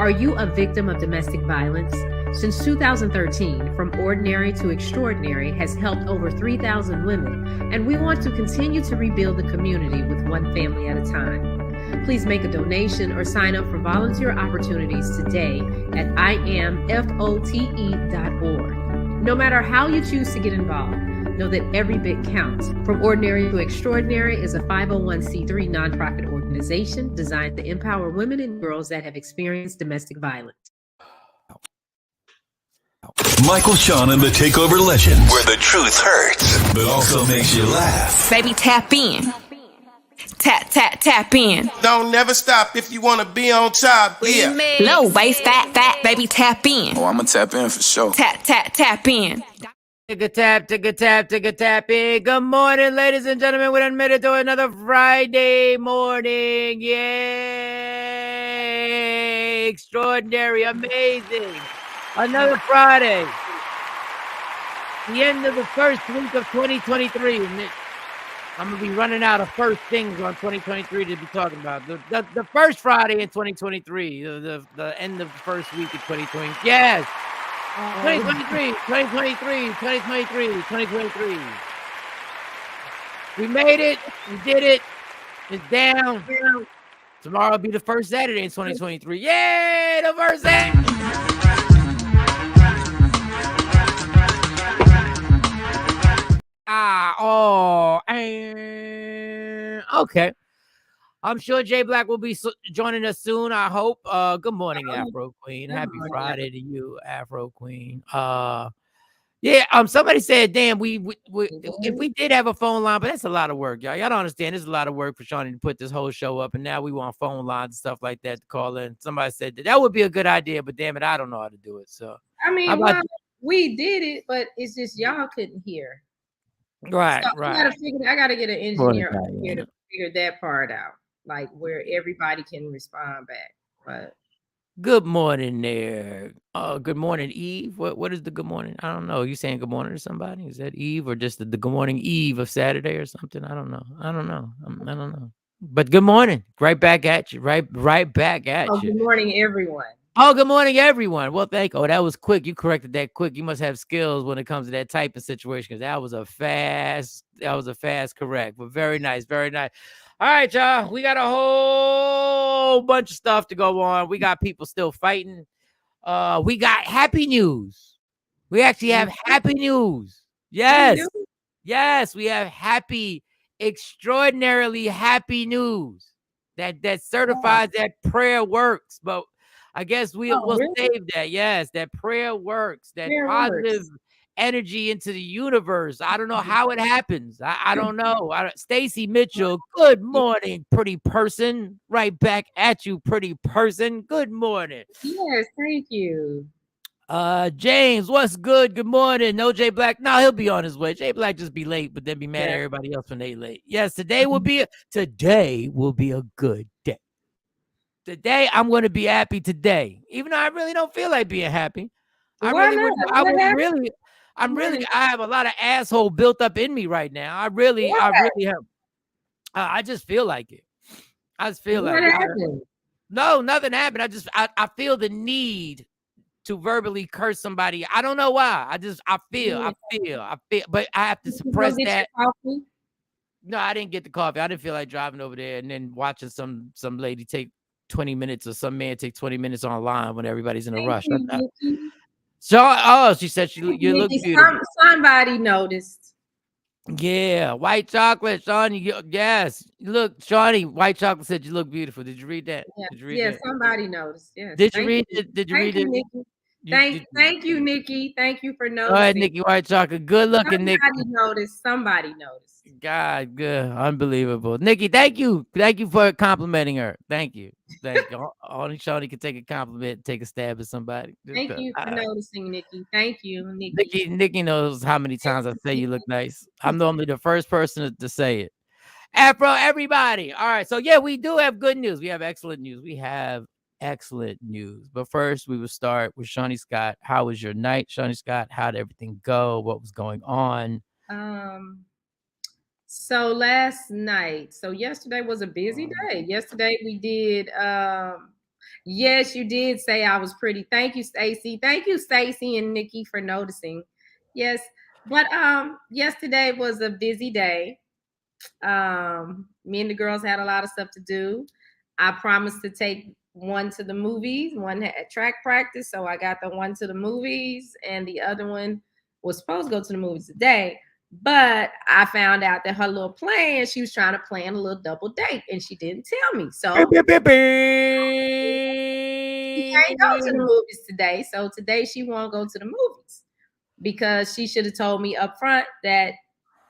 Are you a victim of domestic violence? Since 2013, From Ordinary to Extraordinary has helped over 3,000 women, and we want to continue to rebuild the community with one family at a time. Please make a donation or sign up for volunteer opportunities today at imfote.org. No matter how you choose to get involved, know that every bit counts. From Ordinary to Extraordinary is a 501c3 nonprofit organization designed to empower women and girls that have experienced domestic violence. Michael, Shawn, and the Takeover Legends, where the truth hurts, but also makes you laugh. Baby, tap in. Tap in. Don't never stop if you want to be on top. Yeah. Low waist, fat, baby, tap in. Oh, I'm gonna tap in for sure. Tap in. Take a tap in. Good morning, ladies and gentlemen. We're admitted to another Friday morning. Yay! Extraordinary, amazing. Another Friday. The end of the first week of 2023. I'm going to be running out of first things on 2023 to be talking about. The first Friday in 2023. The end of the first week of 2020. Yes. 2023. We made it. We did it. It's down. Tomorrow will be the first Saturday in 2023. Yay! The first Saturday. Okay. I'm sure Jay Black will be joining us soon, I hope. Good morning, Afro Queen. Happy Friday to you, Afro Queen. Somebody said, damn, if we did have a phone line, but that's a lot of work, y'all. Y'all don't understand. There's a lot of work for Shawn to put this whole show up, and now we want phone lines and stuff like that to call in. Somebody said that would be a good idea, but damn it, I don't know how to do it. So we did it, but it's just y'all couldn't hear. Right. I gotta get an engineer here to figure that part out, like where everybody can respond back. But good morning there. Good morning, Eve. What is the good morning? I don't know. You saying good morning to somebody? Is that Eve or just the good morning Eve of Saturday or something? I don't know. I don't know. But good morning. Right back at you. Right back at you. Good morning, everyone. Oh, good morning, everyone. Well, thank you. Oh, that was quick. You corrected that quick. You must have skills when it comes to that typing situation, because that was a fast correct. But very nice. All right, y'all. We got a whole bunch of stuff to go on. We got people still fighting. We got happy news. We actually have happy news. Yes, we have happy, extraordinarily happy news that certifies that prayer works. But I guess we'll save that. Yes, that prayer works. That positive energy into the universe. I don't know how it happens. I don't know. Stacy Mitchell, good morning, pretty person. Right back at you, pretty person. Good morning. Yes, thank you. James, what's good? Good morning. No Jay Black. No, he'll be on his way. Jay Black just be late, but then be mad at everybody else when they late. Yes, today will be a good day. Today, I'm going to be happy today, even though I really don't feel like being happy. I have a lot of asshole built up in me right now. I really have. I just feel like it. What happened? No, nothing happened. I feel the need to verbally curse somebody. I don't know why. I feel, but I have to suppress that. No, I didn't get the coffee. I didn't feel like driving over there and then watching some lady take 20 minutes or some man take 20 minutes online when everybody's in a rush. She said you look beautiful. Somebody noticed. Yeah, white chocolate, Shawn. Yes, look, Shawnee. White chocolate said you look beautiful. Did you read that? Yeah, somebody noticed. Yes. Did you read it? Did you read it? Thank you, Nikki. Thank you for noticing. All right, Nikki, white chocolate. Good looking, Nikki. Somebody noticed. God, good, unbelievable, Nikki. Thank you for complimenting her. Thank you. Only Shawnee can take a compliment and take a stab at somebody. Thank you for noticing, Nikki. Thank you, Nikki. Nikki knows how many times I say you look nice. I'm normally the first person to say it. Afro, everybody. All right, so yeah, we do have good news. We have excellent news. But first, we will start with Shawnee Scott. How was your night, Shawnee Scott? How did everything go? What was going on? So yesterday was a busy day. Yesterday we did Yes, you did say I was pretty. Thank you, Stacy. Thank you, Stacy and Nikki, for noticing. Yes, but yesterday was a busy day. Me and the girls had a lot of stuff to do. I promised to take one to the movies, one had track practice, so I got the one to the movies, and the other one was supposed to go to the movies today. But I found out that her little plan, she was trying to plan a little double date, and she didn't tell me. So she can't go to the movies today. So today she won't go to the movies because she should have told me up front that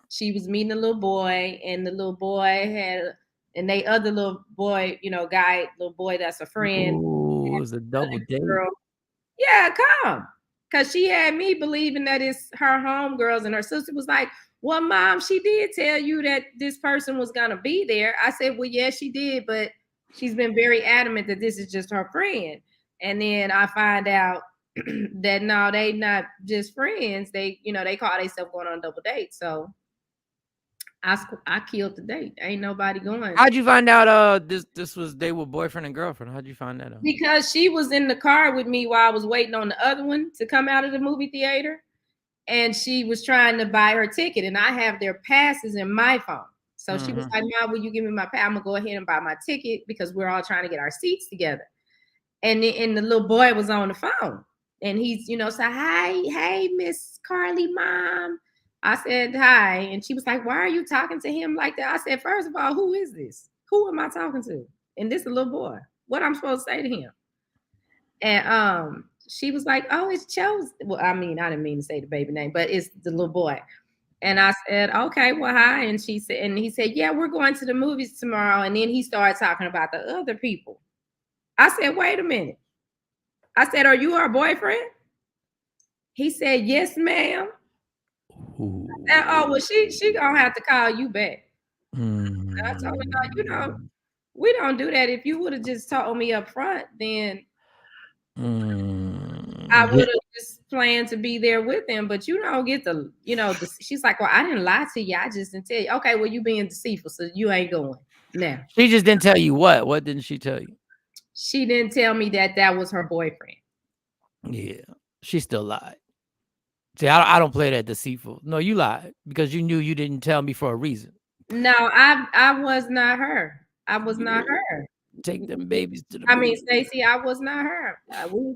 she was meeting a little boy, and the little boy had, and they other little boy, guy, little boy that's a friend. Ooh, it was a double date. Girl, yeah, come. Cause she had me believing that it's her homegirls, and her sister was like, well, Mom, she did tell you that this person was gonna be there. I said, well, yeah, she did, but she's been very adamant that this is just her friend. And then I find out that no, they not just friends. They, they call themselves going on a double date. So I killed the date. Ain't nobody going. How'd you find out this was they were boyfriend and girlfriend? How'd you find that out? Because she was in the car with me while I was waiting on the other one to come out of the movie theater. And she was trying to buy her ticket, and I have their passes in my phone. So she was like, Mom, will you give me my pass? I'm gonna go ahead and buy my ticket because we're all trying to get our seats together. And the little boy was on the phone, and he's, said, hi, hey, Miss Carly, Mom. I said, hi. And she was like, why are you talking to him like that? I said, first of all, who is this? Who am I talking to? And this is a little boy. What I'm supposed to say to him? And she was like, oh, it's Chose. Well, I mean, I didn't mean to say the baby name, but it's the little boy. And I said, okay, well, hi. And she said, and he said, yeah, we're going to the movies tomorrow. And then he started talking about the other people. I said, wait a minute. I said, are you her boyfriend? He said, yes, ma'am. Said, oh, well, she gonna have to call you back. I told her, no, we don't do that. If you would have just told me up front, then I would have just planned to be there with him. But you don't get the, she's like, well, I didn't lie to you. I just didn't tell you. Okay, well, you being deceitful, so you ain't going now. She just didn't tell you what? What didn't she tell you? She didn't tell me that was her boyfriend. Yeah, she still lied. See, I don't play that deceitful. No, you lied because you knew you didn't tell me for a reason. No, I was not her. I was not her. Take them babies to the I mean, Stacey, I was not her.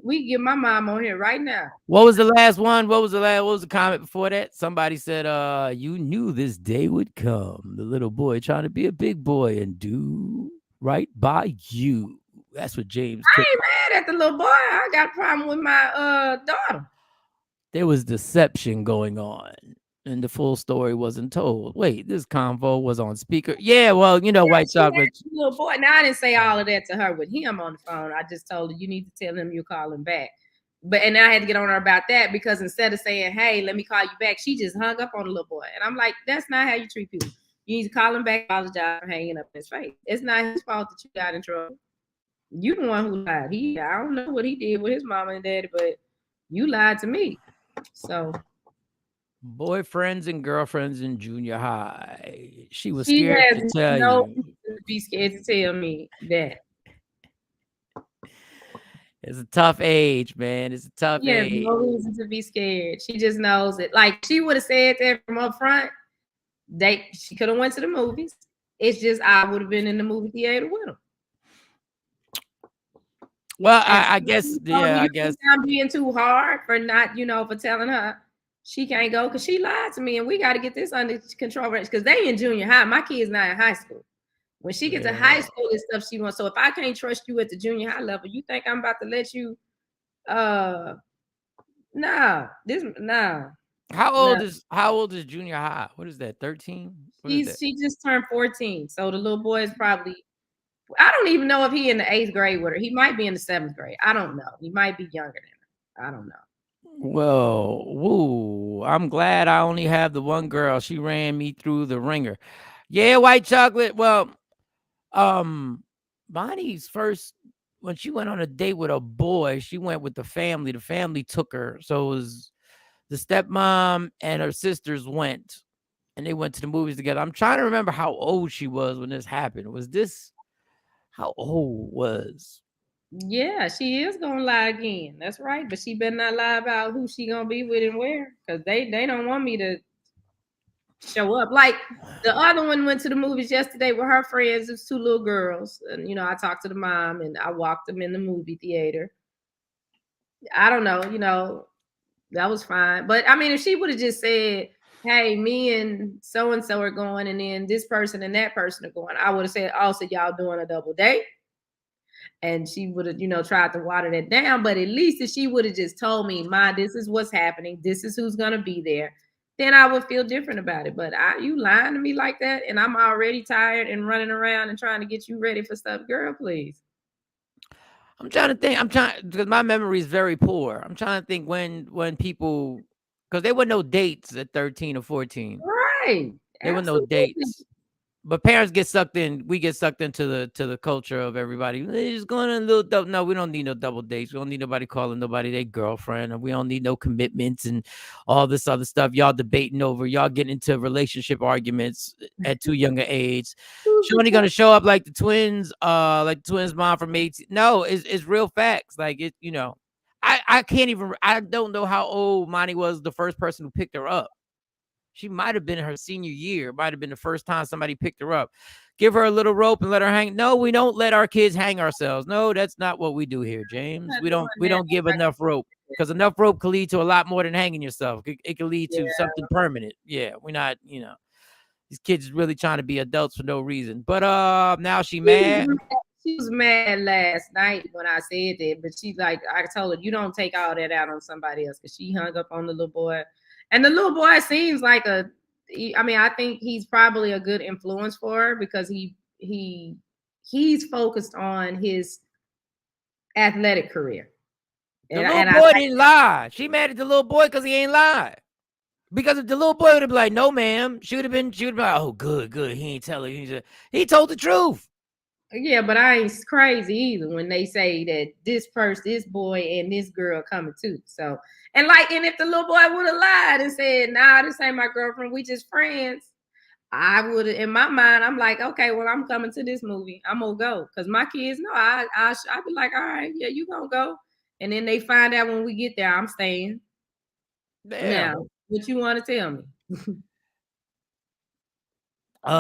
We get my mom on here right now. What was the last one? What was the comment before that? Somebody said, you knew this day would come. The little boy trying to be a big boy and do right by you. That's what James. I ain't mad at the little boy. I got a problem with my daughter. There was deception going on, and the full story wasn't told. Wait, this convo was on speaker. Yeah, well, white chocolate. Little boy. Now I didn't say all of that to her with him on the phone. I just told her you need to tell him you're calling back. And I had to get on her about that because instead of saying, hey, let me call you back, she just hung up on the little boy. And I'm like, that's not how you treat people. You need to call him back, apologize for hanging up in his face. It's not his fault that you got in trouble. You the one who lied. I don't know what he did with his mama and daddy, but you lied to me. So boyfriends and girlfriends in junior high. She was scared to tell you. Be scared to tell me that. It's a tough age, man. It's a tough age. Yeah, no reason to be scared. She just knows it. Like she would have said that from up front. She could have went to the movies. It's just I would have been in the movie theater with them. Well, I guess, yeah, I guess I'm being too hard for not, for telling her she can't go because she lied to me, and we got to get this under control because they in junior high. My kid's not in high school. When she gets to high school and stuff, she wants. So if I can't trust you at the junior high level, you think I'm about to let you? No. How old is junior high? What is that? 13? She just turned 14. So the little boy is probably. I don't even know if he in the 8th grade with her. He might be in the 7th grade. I don't know. He might be younger than her. I don't know. Well, woo. I'm glad I only have the one girl. She ran me through the ringer. Yeah, white chocolate. Well, Bonnie's first, when she went on a date with a boy, she went with the family. The family took her. So it was the stepmom and her sisters went, and they went to the movies together. I'm trying to remember how old she was when this happened. How old was Yeah, she is gonna lie again. That's right, but she better not lie about who she gonna be with and where, because they don't want me to show up. Like the other one went to the movies yesterday with her friends. It's two little girls, and I talked to the mom and I walked them in the movie theater. I don't know, that was fine. But I mean, if she would have just said, "Hey, me and so are going, and then this person and that person are going," I would have said, "Oh, so y'all doing a double date?" And she would have, tried to water that down. But at least if she would have just told me, "Ma, this is what's happening. This is who's gonna be there," then I would feel different about it. But you lying to me like that, and I'm already tired and running around and trying to get you ready for stuff, girl. Please. I'm trying to think. I'm trying because my memory is very poor. I'm trying to think when people, because there were no dates at 13 or 14. Right. There were no Absolutely. dates. But parents get sucked in. We get sucked into the culture of everybody. They're just going on a little double. No, we don't need no double dates. We don't need nobody calling nobody their girlfriend, and we don't need no commitments and all this other stuff. Y'all debating over. Y'all getting into relationship arguments at too young an age. She only gonna show up like the twins, mom from 18. No, it's real facts. Like it, I can't even. I don't know how old Monty was the first person who picked her up. She might have been in her senior year. Might have been the first time somebody picked her up. Give her a little rope and let her hang. No, we don't let our kids hang ourselves. No, that's not what we do here, James. Not We doing don't give that. enough rope, because enough rope can lead to a lot more than hanging yourself. It can lead to Yeah. something permanent. Yeah, we're not, these kids really trying to be adults for no reason. But now she mad. She was mad last night when I said that, but I told her, you don't take all that out on somebody else, because she hung up on the little boy. And the little boy seems like I think he's probably a good influence for her, because he's focused on his athletic career. The And, little and I boy like didn't lie. She mad at the little boy because he ain't lied. Because if the little boy would have been like, "No, ma'am," she would have been like, "Oh, good. He ain't telling you." He told the truth. Yeah, but I ain't crazy either when they say that this boy and this girl coming too. So, and if the little boy would have lied and said, "Nah, this ain't my girlfriend, we just friends," I would have, in my mind, I'm like, "Okay, well, I'm coming to this movie. I'm gonna go," because my kids know. I'd be like, "All right, yeah, you gonna go," and then they find out when we get there, I'm staying. Damn. Now, what you want to tell me?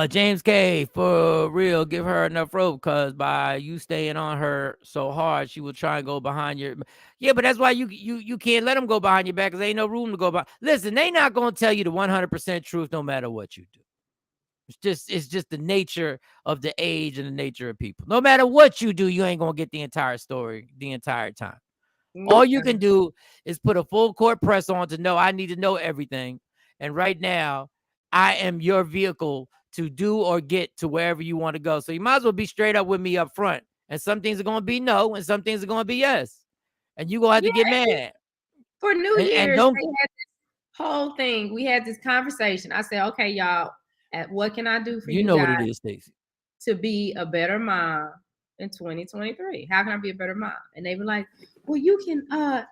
James K, for real, give her enough rope, because by you staying on her so hard, she will try and go behind your. Yeah, but that's why you can't let them go behind your back, because ain't no room to go by. Listen, they not gonna tell you the 100% truth no matter what you do. It's just the nature of the age and the nature of people. No matter what you do, you ain't gonna get the entire story the entire time. All you can do is put a full court press on to know I need to know everything. And right now, I am your vehicle to do or get to wherever you want to go. So you might as well be straight up with me up front. And some things are going to be no, and some things are going to be yes. And you're going to have to get mad. For New And Year's, don't, they had this whole thing. We had this conversation. I said, "Okay, y'all, what can I do for you you know what guys it is, Stacey. to be a better mom in 2023? How can I be a better mom?" And they were like, "Well, you can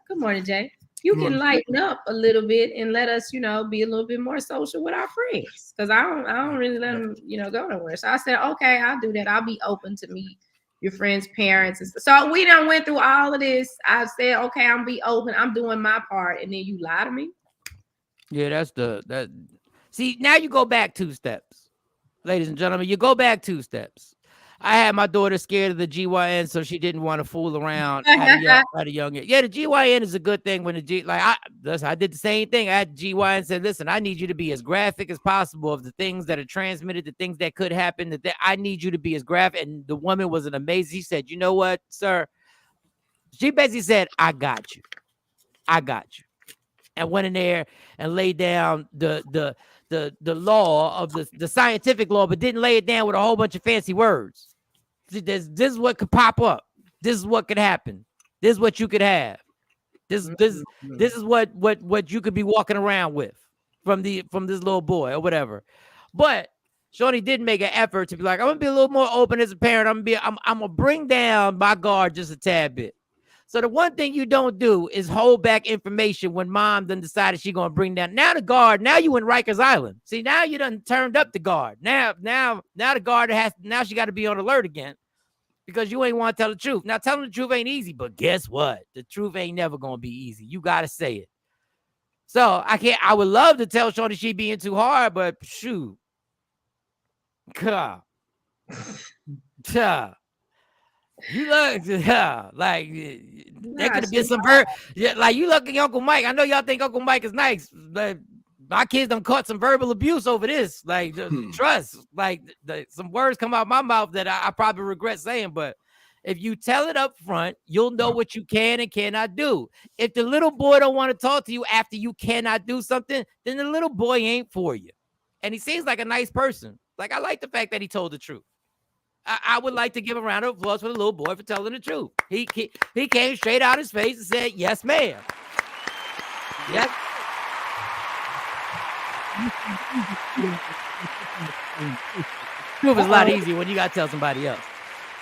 good morning, Jay. You can lighten up a little bit and let us, be a little bit more social with our friends. Because I don't really let them, go nowhere." So I said, "Okay, I'll do that. I'll be open to meet your friends' parents." And so we done went through all of this. I said, "Okay, I'm be open. I'm doing my part." And then you lie to me. Yeah, that. See, now you go back 2 steps. Ladies and gentlemen, you go back 2 steps. I had my daughter scared of the GYN, so she didn't want to fool around at a young age. Yeah, the GYN is a good thing when I did the same thing. I had the GYN said, "Listen, I need you to be as graphic as possible of the things that are transmitted, the things that could happen. That I need you to be as graphic." And the woman was an amazing. She said, "You know what, sir?" She basically said, "I got you. I got you." And went in there and laid down the law of the scientific law, but didn't lay it down with a whole bunch of fancy words. This is what could pop up. This is what could happen. This is what you could have. This is what you could be walking around with from this little boy or whatever. But Shorty did make an effort to be like, "I'm gonna be a little more open as a parent. I'm gonna bring down my guard just a tad bit." So the one thing you don't do is hold back information when mom done decided she gonna bring down. Now the guard, now you in Rikers Island. See, now you done turned up the guard. Now the guard now she got to be on alert again. because you ain't want to tell the truth. Now, telling the truth ain't easy, but guess what? The truth ain't never gonna be easy. You gotta say it. So I would love to tell Shorty she being too hard, but shoot. God. You look like there could have been some like you look at Uncle Mike. I know y'all think Uncle Mike is nice, but my kids done caught some verbal abuse over this. Like trust, like some words come out my mouth that I probably regret saying, but if you tell it up front, you'll know what you can and cannot do. If the little boy don't want to talk to you after you cannot do something, then the little boy ain't for you. And he seems like a nice person. Like, I like the fact that he told the truth. I would like to give a round of applause for the little boy for telling the truth. He came straight out his face and said, yes, ma'am. Yes. Truth is a lot easier when you got to tell somebody else.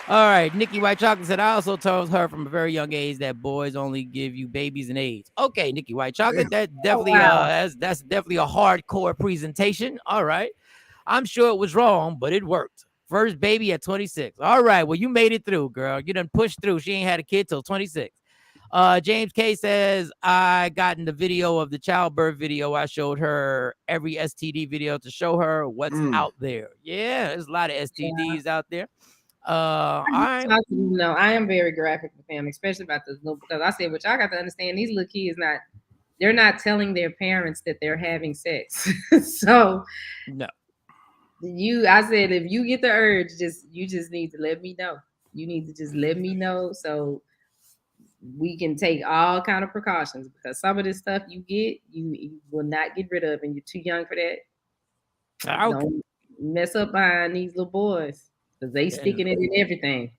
All right, Nikki White Chocolate said, I also told her from a very young age that boys only give you babies and AIDS. Okay, Nikki White Chocolate, that definitely that's definitely a hardcore presentation. All right. I'm sure it was wrong, but it worked. First baby at 26. All right, well, you made it through, girl. You done pushed through. She ain't had a kid till 26. James K says, I got in the video of the childbirth video. I showed her every STD video to show her what's out there. Yeah, there's a lot of STDs out there. All right. No, I am very graphic with them, especially about this little, because I said, what y'all got to understand, these little kids they're not telling their parents that they're having sex. So no. I said, if you get the urge, you just need to let me know. You need to just let me know so we can take all kind of precautions, because some of this stuff you get, you will not get rid of, and you're too young for that. Don't mess up behind these little boys, because they sticking it in everything.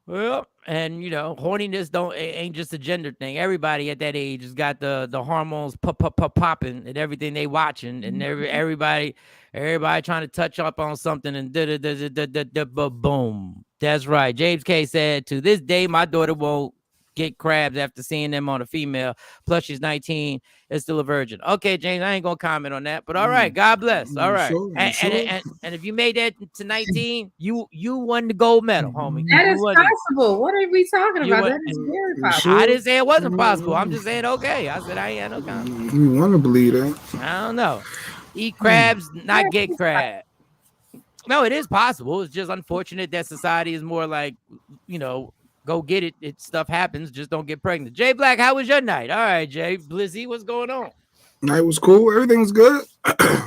Well, and horniness ain't just a gender thing. Everybody at that age has got the hormones popping and everything they watching, and everybody trying to touch up on something, and boom. That's right. James K said, to this day, my daughter won't get crabs after seeing them on a female. Plus, she's 19 and still a virgin. Okay, James, I ain't gonna comment on that. But all right, God bless. All right, and if you made that to 19, you won the gold medal, homie. That is possible. What are we talking about? That is very possible. I didn't say it wasn't possible. I'm just saying okay. I said I ain't had no comment. You want to believe that? I don't know. Eat crabs, not get crab. No, it is possible. It's just unfortunate that society is more like, go get it. Stuff happens. Just don't get pregnant. Jay Black, how was your night? All right, Jay. Blizzy, what's going on? Night was cool. Everything was good.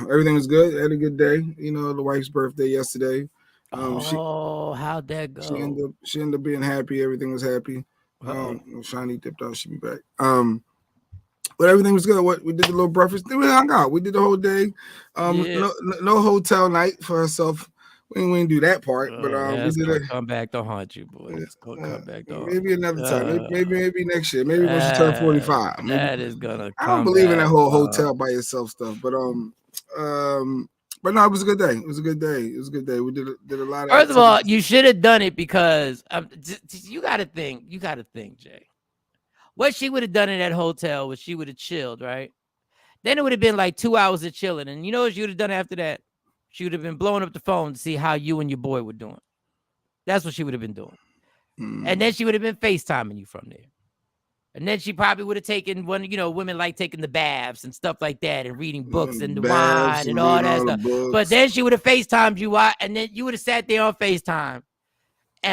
Everything was good. I had a good day. The wife's birthday yesterday. How'd that go? She ended up being happy. Everything was happy. Shiny dipped out. She'll be back. But everything was good. We did the little breakfast. We hung out. We did the whole day. No hotel night for herself. We didn't do that part, but we did come back to haunt you, boy. It's gonna come back to maybe another time. Maybe next year. Maybe when she turns 45. That is gonna. I don't believe in that whole hotel by yourself stuff, but no, it was a good day. It was a good day. We did a lot of. First of all, you should have done it because you got to think, Jay. What she would have done in that hotel was she would have chilled, right? Then it would have been like 2 hours of chilling, and you know what she would have done after that? She would have been blowing up the phone to see how you and your boy were doing. That's what she would have been doing. And then she would have been FaceTiming you from there. And then she probably would have taken women like taking the baths and stuff like that and reading books and the wine and all that stuff. But then she would have FaceTimed you, and then you would have sat there on FaceTime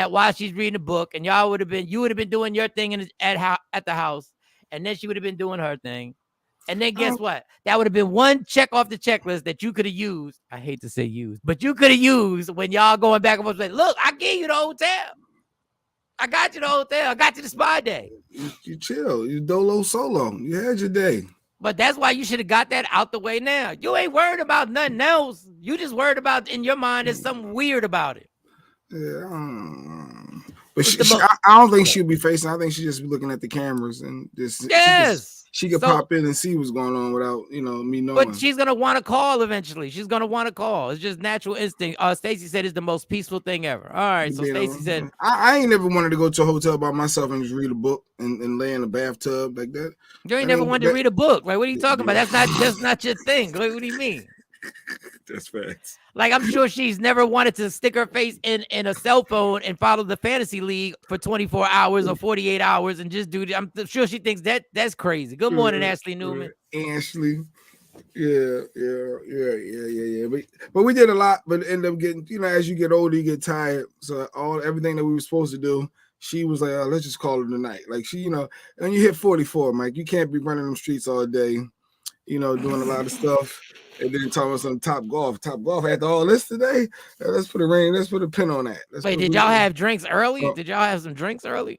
while she's reading a book, and you would have been doing your thing at the house, and then she would have been doing her thing. And then guess what? That would have been one check off the checklist that you could have used. I hate to say used, but you could have used when y'all going back and forth. Like, look, I gave you the hotel. I got you the hotel. I got you the spa day. You chill. You dolo solo. You had your day. But that's why you should have got that out the way now. You ain't worried about nothing else. You just worried about in your mind there's something weird about it. Yeah. But I don't think she'll be facing. I think she'll just be looking at the cameras and just. Yes. She could pop in and see what's going on without, me knowing. But she's gonna want to call eventually. She's gonna want to call. It's just natural instinct. Stacey said it's the most peaceful thing ever. All right, so Stacey said, I ain't never wanted to go to a hotel by myself and just read a book and lay in a bathtub like that. You ain't never wanted to read a book, right? What are you talking about? That's not your thing. What do you mean? That's facts. Like, I'm sure she's never wanted to stick her face in a cell phone and follow the fantasy league for 24 hours or 48 hours and just do. I'm sure she thinks that's crazy. Good morning, Ashley Newman. Ashley. Yeah. But we did a lot, but end up getting, as you get older, you get tired. So everything that we were supposed to do, she was like, let's just call it a night. Like she, and you hit 44, Mike, you can't be running them streets all day, doing a lot of stuff. And then talking about some Top Golf. Top Golf after all this today. Let's put a pin on that. Wait, did y'all have drinks early? Did y'all have some drinks early?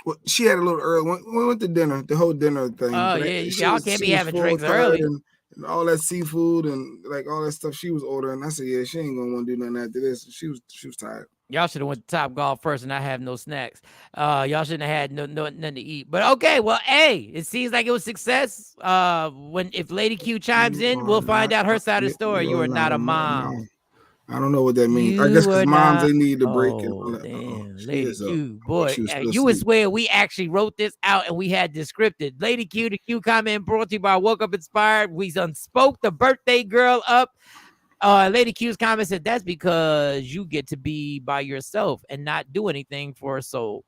Well, she had a little early. We went to dinner, the whole dinner thing. Oh, yeah, y'all can't be having drinks early. And all that seafood and like all that stuff she was ordering. I said, yeah, she ain't gonna want to do nothing after this. She was tired. Y'all should have went to Top Golf first and not have no snacks. Y'all shouldn't have had nothing to eat. But okay, well, hey, it seems like it was success. If Lady Q chimes in, we'll find out her side of the story. You are not a mom. No. I don't know what that means. I guess because moms they need a break. Damn, Lady Q, boy, you would swear we actually wrote this out and we had this scripted. Lady Q, the Q comment brought to you by Woke Up Inspired. We unspoke the birthday girl up. Lady Q's comment said that's because you get to be by yourself and not do anything for a soul.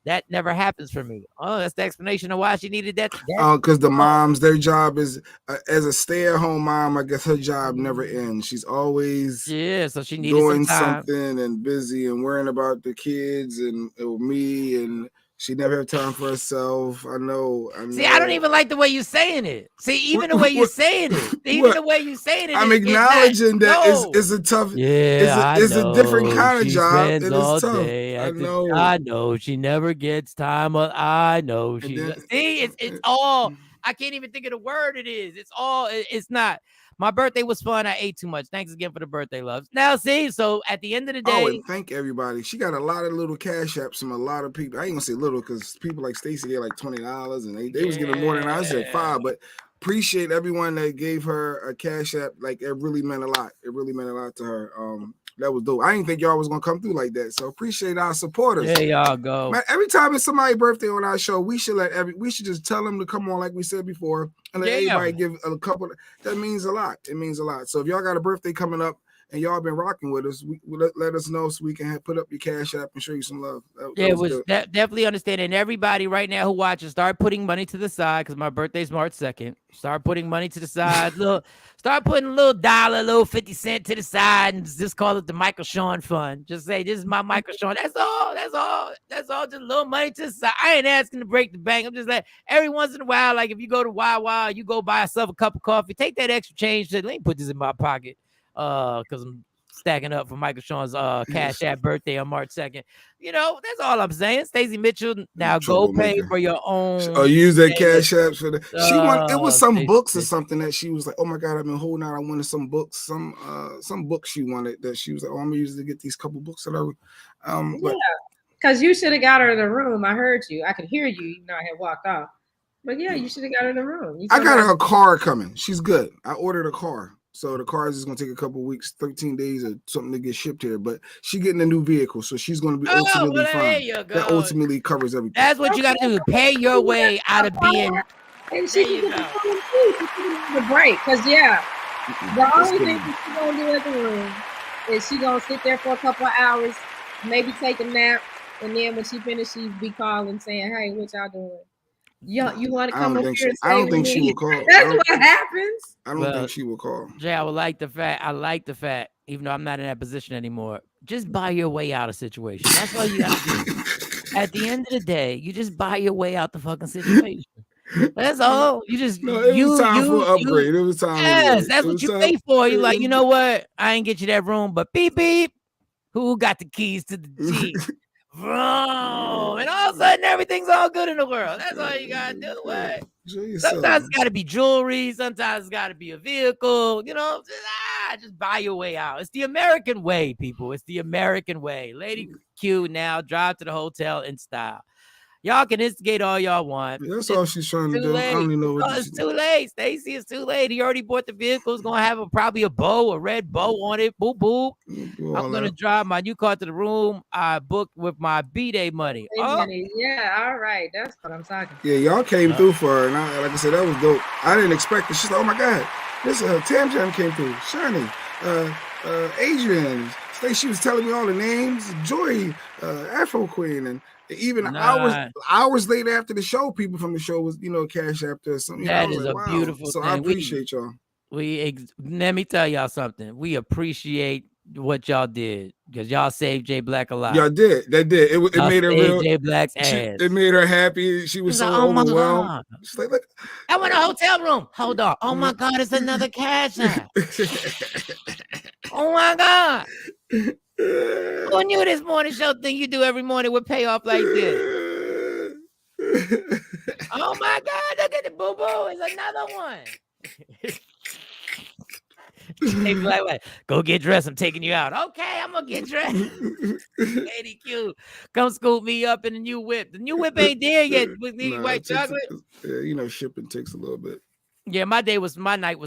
That never happens for me. Oh, that's the explanation of why she needed that. Because the moms, their job is as a stay-at-home mom. I guess her job never ends. She's always so she needed doing some something and busy and worrying about the kids and me, and she never have time for herself. I know. See, I don't even like the way you're saying it. See, even the way you're saying it. I'm acknowledging that it's a tough. Yeah, it's a different kind of job. It is tough. I know she never gets time. I know she. See, it's all. I can't even think of the word it is. It's all. It's not. My birthday was fun. I ate too much. Thanks again for the birthday loves. Now, see, so at the end of the day. Oh, and thank everybody. She got a lot of little cash apps from a lot of people. I ain't gonna say little because people like Stacy get like $20 and they was getting more than I said $5. But appreciate everyone that gave her a cash app. Like it really meant a lot. It really meant a lot to her. That was dope. I didn't think y'all was gonna come through like that. So appreciate our supporters. There y'all go. Man, every time it's somebody's birthday on our show, we should just tell them to come on, like we said before, and let everybody give a couple. That means a lot. It means a lot. So if y'all got a birthday coming up and y'all been rocking with us, let us know so we can put up your cash app and show you some love. It was definitely understanding. Everybody right now who watches, start putting money to the side because my birthday's March 2nd. Start putting money to the side. Start putting a little dollar, little 50 cents to the side, and just call it the Michael Shawn Fund. Just say, this is my Michael Shawn. That's all. Just a little money to the side. I ain't asking to break the bank. I'm just like, every once in a while, like if you go to Wawa, you go buy yourself a cup of coffee, take that extra change. Say, let me put this in my pocket because I'm stacking up for Michael Shawn's Cash App birthday on March 2nd. That's all I'm saying. Stacey Mitchell, now go pay for your own. Use that Cash App for that. It was some books or something that she was like, oh my God, I've been holding out. I wanted some books, some books she wanted that she was like, oh, I'm gonna use it to get these couple books that because you should have got her in the room. I heard you. I could hear you, even though I had walked off. But yeah, you should have got her in the room. I got her a car coming. She's good. I ordered a car. So the car is just going to take a couple weeks, 13 days or something to get shipped here. But she's getting a new vehicle, so she's going to be ultimately fine. That ultimately covers everything. That's what you got to do. Pay your way out of being. And she can get the break. Because, the only thing she's going to do at the room is she's going to sit there for a couple of hours, maybe take a nap. And then when she finishes, she'd be calling saying, hey, what y'all doing? You want to come up here? I don't think she will call. That's what happens. I don't think she will call. Jay, I like the fact, even though I'm not in that position anymore, just buy your way out of situation. That's all you got to do. At the end of the day, you just buy your way out the fucking situation. That's all. You just it was time for an upgrade. It was time. Yes, that's what you pay for. You're like, you know what? I ain't get you that room, but beep beep. Who got the keys to the Jeep? Bro, and all of a sudden everything's all good in the world. That's all you gotta do. What? Sometimes it's gotta be jewelry, sometimes it's gotta be a vehicle, just buy your way out. It's the American way, people. It's the American way. Lady Q now drive to the hotel in style. Y'all can instigate all y'all want. That's all she's trying to do. I don't even know what it's too late. Stacey, it's too late. He already bought the vehicle. It's gonna have probably a red bow on it. Boop boop. I'm gonna drive my new car to the room I booked with my B-Day money. Yeah, all right. That's what I'm talking about. Yeah, y'all came through for her. And like I said, that was dope. I didn't expect it. She's like, oh my God. Listen, Tam Jam came through. Shawnee, Adrian. She was telling me all the names. Joy, Afro Queen, and even hours later after the show, people from the show was, Cash after something. That is a beautiful so thing. I appreciate y'all. Let me tell y'all something. We appreciate what y'all did because y'all saved Jay Black a lot. Y'all did. That did. It made her real. Jay Black's ass. It made her happy. She was so overwhelmed. She's like, look. I want a hotel room. Hold on. Oh my God, it's another Cash App. Oh my God. Who knew this morning show thing you do every morning would pay off like this? Oh my God, look at the boo-boo. It's another one. Like, go get dressed. I'm taking you out. Okay, I'm gonna get dressed. Lady Q, come scoop me up in the new whip. The new whip ain't there yet with the white chocolate. Shipping takes a little bit. Yeah, my night was my night,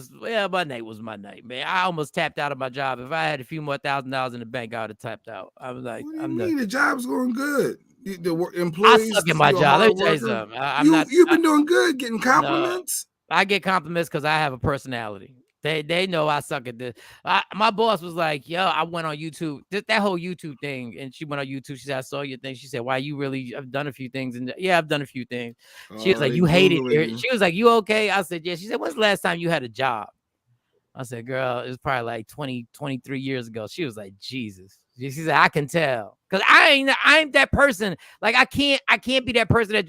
man. I almost tapped out of my job. If I had a few more $1,000 in the bank, I would have tapped out. I was like, the job's going good. The employees. I suck at my job. Let me tell you something. You've been doing good, getting compliments. No, I get compliments because I have a personality. They know I suck at this. My boss was like, yo, I went on YouTube, that whole YouTube thing. And she went on YouTube. She said, I saw your thing. She said, why you really have done a few things. And yeah, I've done a few things. She was like, you hate it here. She was like, you okay? I said, yeah. She said, when's the last time you had a job? I said, girl, it was probably like 23 years ago. She was like, Jesus. She said, I can tell. Cause I ain't that person. Like I can't be that person at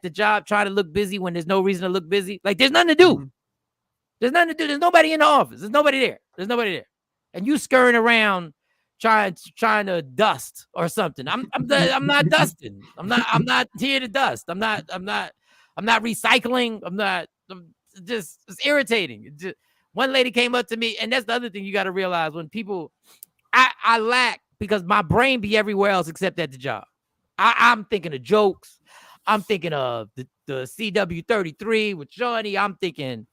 the job trying to look busy when there's no reason to look busy. Like there's nothing to do. Mm-hmm. There's nothing to do. There's nobody in the office. There's nobody there. And you scurrying around trying to dust or something. I'm not dusting. I'm not here to dust. I'm not recycling. It's irritating. One lady came up to me, and that's the other thing you got to realize when people, I lack because my brain be everywhere else except at the job. I'm thinking of jokes. I'm thinking of the CW33 with Shawnee. I'm thinking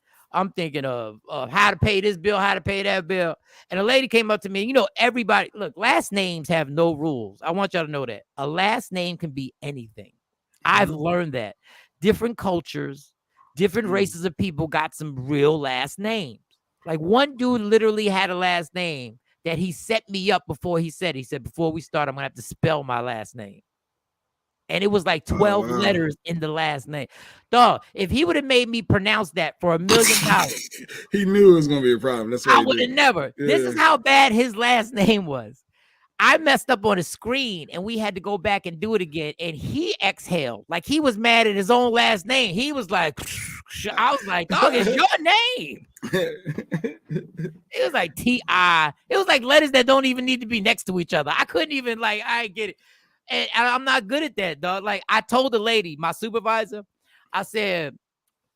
of how to pay this bill, how to pay that bill. And a lady came up to me. Everybody, look, last names have no rules. I want y'all to know that. A last name can be anything. I've learned that. Different cultures, different races of people got some real last names. Like one dude literally had a last name that he set me up before he said, before we start, I'm going to have to spell my last name. And it was like 12 letters in the last name. Dog, if he would have made me pronounce that for $1 million, he knew it was going to be a problem. That's why I would have never. Yeah. This is how bad his last name was. I messed up on the screen and we had to go back and do it again. And he exhaled like he was mad at his own last name. He was like, I was like, dog, it's your name. It was like T-I. It was like letters that don't even need to be next to each other. I couldn't even I get it. And I'm not good at that, dog. Like I told the lady, my supervisor, I said,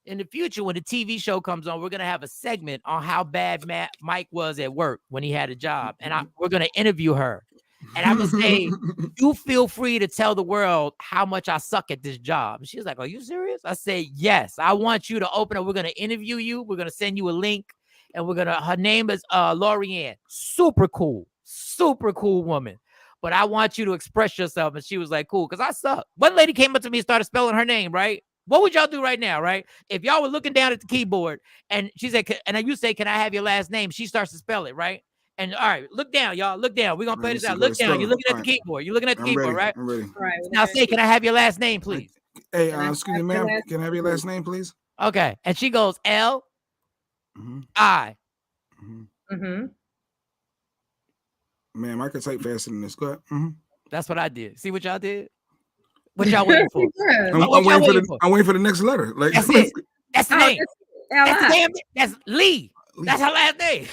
in the future, when the TV show comes on, we're going to have a segment on how bad Mike was at work when he had a job. And we're going to interview her. And I'm going to say, you feel free to tell the world how much I suck at this job. And she was like, are you serious? I said, yes, I want you to open up. We're going to interview you. We're going to send you a link. And her name is Lorianne. Super cool woman. But I want you to express yourself. And she was like, cool, because I suck. One lady came up to me and started spelling her name, right? What would y'all do right now, right? If y'all were looking down at the keyboard and she said, and you say, can I have your last name? She starts to spell it, right? And all right, look down, y'all. Look down. We're going to play this out. Look down. You're looking at the keyboard. You're looking at the keyboard, right? I'm ready. All right. Now say, can I have your last name, please? Hey, excuse me, ma'am. Can I have your last name, please? Okay. And she goes, L-I. Mm-hmm. Ma'am, I can type faster than this. Go ahead. Mm-hmm. That's what I did. See what y'all did? What y'all waiting for? I'm waiting for the next letter. Like that's it. That's the name. That's Lee. That's her last name.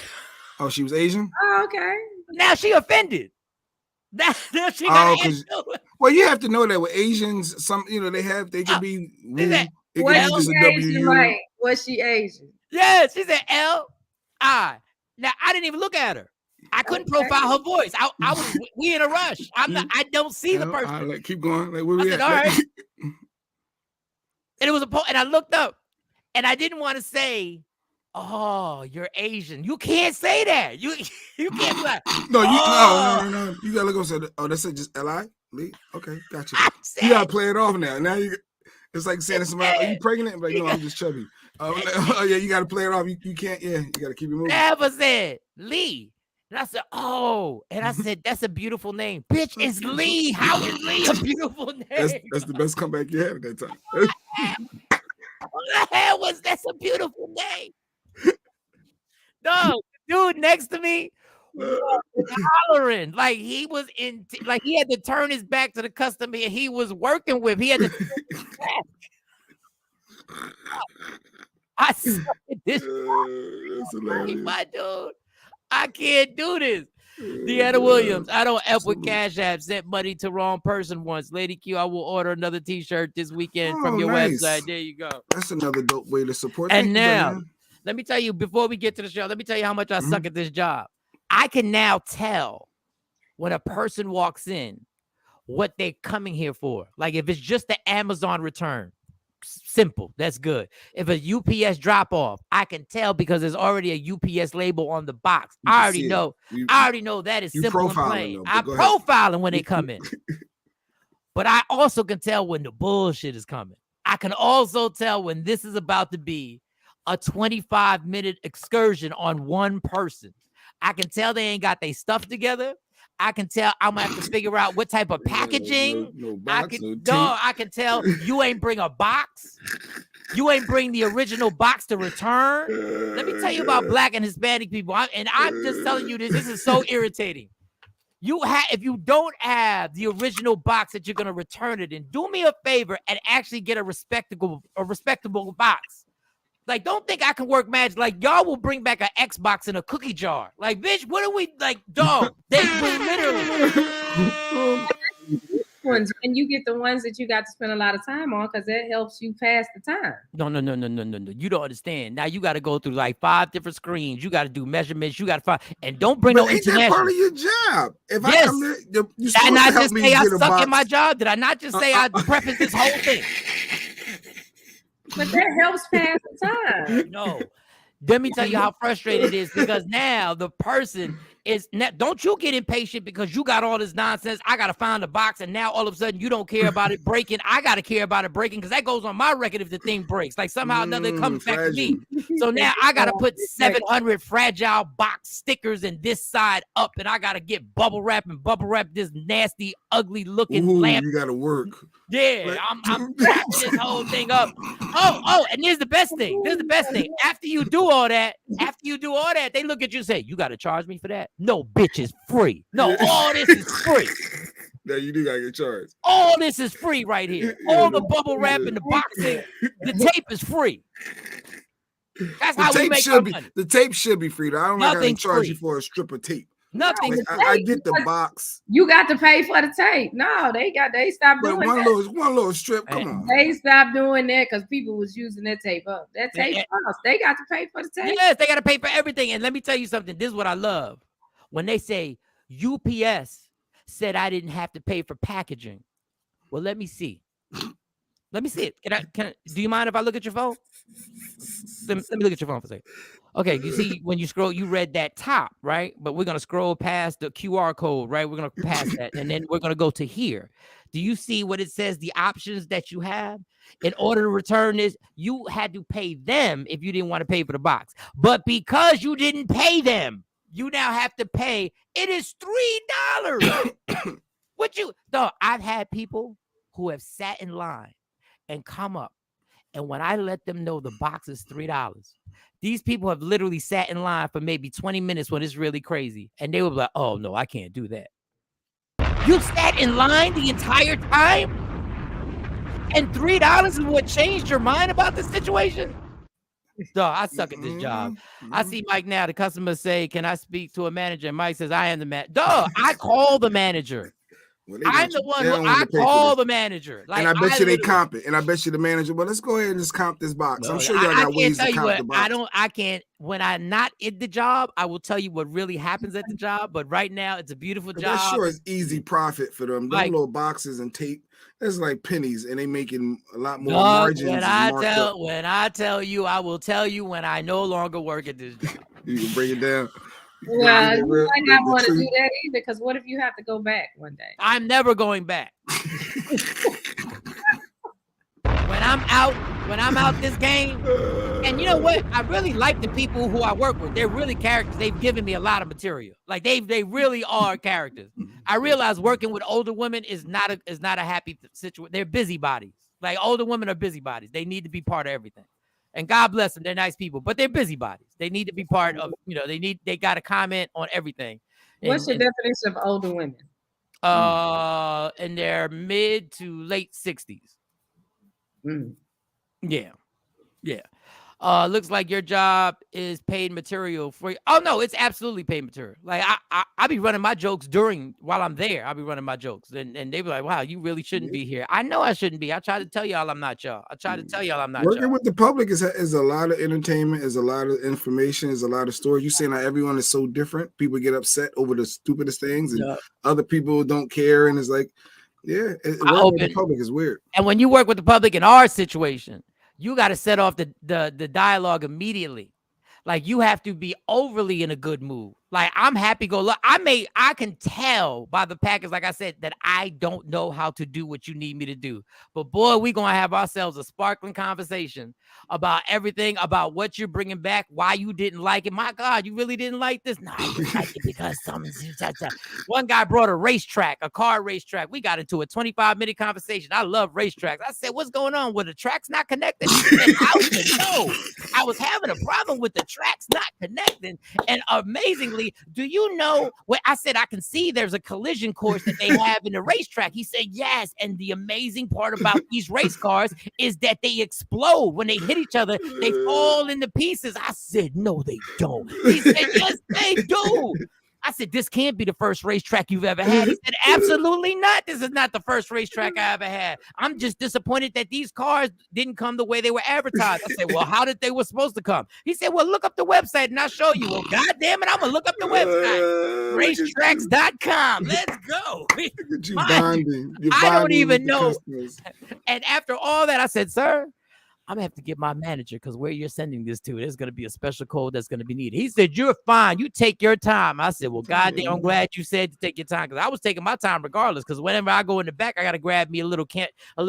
Oh, she was Asian? Oh, okay. Now she offended. Now she got well, you have to know that with Asians, they can be Was she Asian? Yeah, she said L-I. Now I didn't even look at her. I couldn't profile her voice. I was we in a rush. I don't see the person. Keep going. Like where we at? All right. And it was and I looked up and I didn't want to say, oh, you're Asian. You can't say that. You can't be like, no. You gotta look and say, oh, that's it, just L-I? Lee? Okay, gotcha. You gotta play it off now. Now it's like saying to somebody, are you pregnant? Like, no, I'm just chubby. Oh yeah, you got to play it off. You can't. Yeah, you got to keep it moving. Never said Lee. And I said, oh, and I said, that's a beautiful name. Bitch, it's Lee. How is Lee a beautiful name? That's the best comeback you had at that time. What the hell was that's a beautiful name? No, dude next to me was hollering. Like he was like he had to turn his back to the customer he was working with. He had to I suck at this. My dude. I can't do this. Deanna Williams, I don't F with Cash App. Sent money to wrong person once. Lady Q, I will order another t-shirt this weekend from your website. There you go. That's another dope way to support. And now, let me tell you, before we get to the show, let me tell you how much I suck at this job. I can now tell when a person walks in what they're coming here for. Like if it's just the Amazon return. Simple. That's good. If a UPS drop off, I can tell because there's already a UPS label on the box. I already know. I already know that is simple and plain. I'm profiling when they come in. But I also can tell when the bullshit is coming. I can also tell when this is about to be a 25-minute excursion on one person. I can tell they ain't got their stuff together. I can tell I'm gonna have to figure out what type of packaging. I can tell you ain't bring a box. You ain't bring the original box to return. Let me tell you about Black and Hispanic people. I'm just telling you this. This is so irritating. If you don't have the original box that you're gonna return it in, do me a favor and actually get a respectable box. Like, don't think I can work magic. Like, y'all will bring back an Xbox in a cookie jar. Like, bitch, what are we, like, dog? They will literally. Ones, and you get the ones that you got to spend a lot of time on because that helps you pass the time. No. You don't understand. Now you got to go through like 5 different screens. You got to do measurements. You got to find, and don't bring no international. Ain't that part of your job? If yes. I come there, you're did I not just say I suck at my job? Did I not just say I preface this whole thing? But that helps pass the time. No. Let me tell you how frustrated it is because now the person is don't you get impatient because you got all this nonsense. I got to find a box and now all of a sudden you don't care about it breaking. I got to care about it breaking because that goes on my record if the thing breaks. Like somehow or another it comes back to me. So now I got to put 700 fragile box stickers and this side up and I got to get bubble wrap this nasty, ugly looking lamp. You got to work. Yeah, I'm wrapping this whole thing up. Oh, and here's the best thing. After you do all that, they look at you and say, you got to charge me for that? No, bitch, it's free. No, all this is free. No, you do got to get charged. All this is free right here. All the bubble wrap and the boxing, the tape is free. That's how we make our money. The tape should be free. I don't know how to charge you for a strip of tape. Nothing. Like, I get the box. You got to pay for the tape. No, they stopped doing that. One little strip. Come on. They stopped doing that because people was using that tape up. That tape cost. They got to pay for the tape. Yes, they got to pay for everything. And let me tell you something. This is what I love. When they say UPS said I didn't have to pay for packaging. Well, let me see. Let me see it. Can I? Do you mind if I look at your phone? Let me look at your phone for a second. Okay, you see when you scroll, you read that top, right? But we're going to scroll past the QR code, right? We're going to pass that, and then we're going to go to here. Do you see what it says, the options that you have? In order to return this, you had to pay them if you didn't want to pay for the box. But because you didn't pay them, you now have to pay. It is $3. I've had people who have sat in line and come up, and when I let them know the box is $3, these people have literally sat in line for maybe 20 minutes when it's really crazy. And they were like, oh, no, I can't do that. You sat in line the entire time? And $3 is what changed your mind about the situation? Dog, I suck at this job. I see Mike now. The customer say, can I speak to a manager? And Mike says, I am the manager. Dog, I call the manager. Well, I'm the one who I call the manager. Like, and I bet you they comp it. And I bet you the manager, well, let's go ahead and just comp this box. I'm sure y'all got ways to comp the box. I can't. When I'm not in the job, I will tell you what really happens at the job. But right now, it's a beautiful job. That sure is easy profit for them. Them little boxes and tape, that's like pennies. And they making a lot more margins. When I tell you, I will tell you when I no longer work at this job. You can break it down. Well, you might not want to do that either, because what if you have to go back one day? I'm never going back. When when I'm out this game. And you know what? I really like the people who I work with. They're really characters. They've given me a lot of material. Like they really are characters. I realize working with older women is not a happy situation. They're busybodies. Like older women are busybodies. They need to be part of everything. And God bless them. They're nice people, but they're busybodies. They need to be part of, they got to comment on everything. What's your definition of older women? In their mid to late 60s. Yeah. Looks like your job is paid material for you. Oh no, it's absolutely paid material. Like I be running my jokes while I'm there. I'll be running my jokes, and they be like, "Wow, you really shouldn't be here." I know I shouldn't be. I try to tell y'all I'm not y'all. Working with the public is a lot of entertainment, is a lot of information, is a lot of stories. You saying that everyone is so different. People get upset over the stupidest things, and other people don't care, and it's like, working with the public is weird. And when you work with the public in our situation, you got to set off the dialogue immediately. Like you have to be overly in a good mood. Like I'm happy go lucky. I can tell by the package, like I said, that I don't know how to do what you need me to do. But boy, we're gonna have ourselves a sparkling conversation about everything, about what you're bringing back, why you didn't like it. My God, you really didn't like this? No, I didn't like it because something. One guy brought a car racetrack. We got into a 25-minute conversation. I love racetracks. I said, "What's going on? With the tracks not connected?" He said, "How do you know? I was having a problem with the tracks not connecting." And amazingly, do you know what I said? I can see there's a collision course that they have in the racetrack. He said, "Yes." And the amazing part about these race cars is that they explode when they hit each other. They fall into pieces. I said, "No, they don't." He said, "Yes, they do." I said, "This can't be the first racetrack you've ever had." He said, "Absolutely not. This is not the first racetrack I ever had. I'm just disappointed that these cars didn't come the way they were advertised." I said, "Well, how did they were supposed to come?" He said, "Well, look up the website and I'll show you." Well, God damn it, I'm going to look up the website. Racetracks.com. Let's go. I don't even know. And after all that, I said, "Sir, I'm gonna have to get my manager, because where you're sending this to, there's gonna be a special code that's gonna be needed." He said, "You're fine. You take your time." I said, "Well, goddamn, I'm glad you said to take your time, because I was taking my time regardless. Because whenever I go in the back, I gotta grab me a little candy, a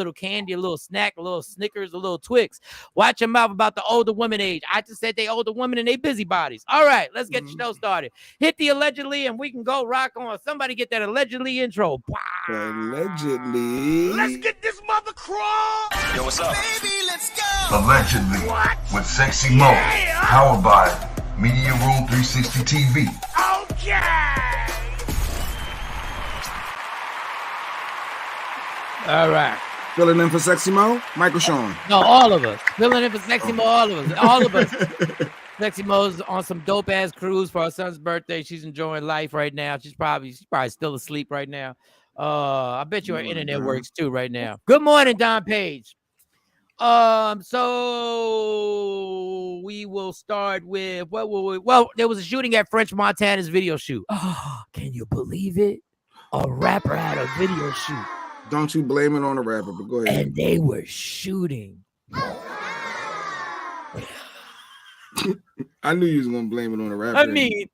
little snack, a little Snickers, a little Twix." Watch your mouth about the older women age. I just said they older women and they busybodies. All right, let's get the show started. Hit the allegedly, and we can go rock on. Somebody get that allegedly intro. Allegedly. Let's get this mother crawl. Yo, what's up? Baby, let's go. Allegedly, with Sexy Mo, powered by Media Room 360 TV. Okay. All right. Filling in for Sexy Mo, Michael Shawn. No, all of us. Filling in for Sexy Mo, all of us. Sexy Mo's on some dope ass cruise for her son's birthday. She's enjoying life right now. She's probably still asleep right now. I bet you her internet works too right now. Good morning, Don Page. So we will start with well, there was a shooting at French Montana's video shoot. Oh, can you believe it? A rapper had a video shoot. Don't you blame it on the rapper, but go ahead. And they were shooting. I knew you was gonna blame it on the rapper. I mean,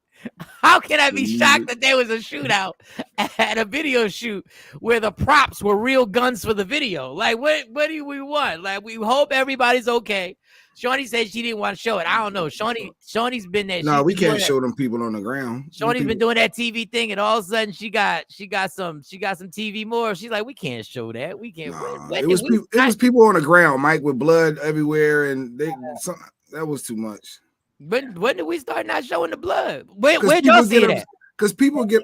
how can I be shocked that there was a shootout at a video shoot where the props were real guns for the video? Like, what do we want? Like, we hope everybody's okay. Shawnee said she didn't want to show it. I don't know. Shawnee's been there. No, we can't show them people on the ground. Shawnee's been doing that TV thing, and all of a sudden she got some TV more. She's like, we can't show that. We can't. It was people on the ground, Mike, with blood everywhere, and that was too much. When did we start not showing the blood? Where'd y'all see that? Because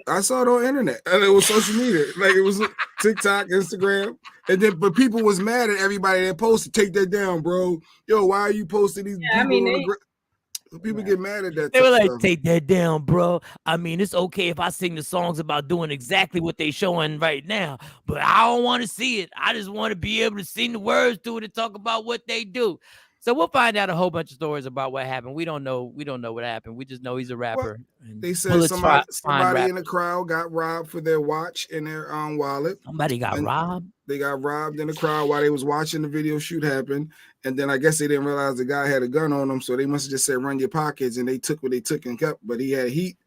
I saw it on the internet, and it was social media, like it was TikTok, Instagram, and then but people was mad at everybody that posted. Take that down, bro. Yo, why are you posting these? People get mad at that. They were like, "Take that down, bro. I mean, it's okay if I sing the songs about doing exactly what they showing right now, but I don't want to see it. I just want to be able to sing the words to it and talk about what they do." So we'll find out a whole bunch of stories about what happened. We don't know what happened. We just know he's a rapper. Well, they said somebody in the crowd got robbed for their watch and their wallet. Somebody got robbed? They got robbed in the crowd while they was watching the video shoot happen. And then I guess they didn't realize the guy had a gun on him. So they must have just said, run your pockets. And they took what they took and kept. But he had heat.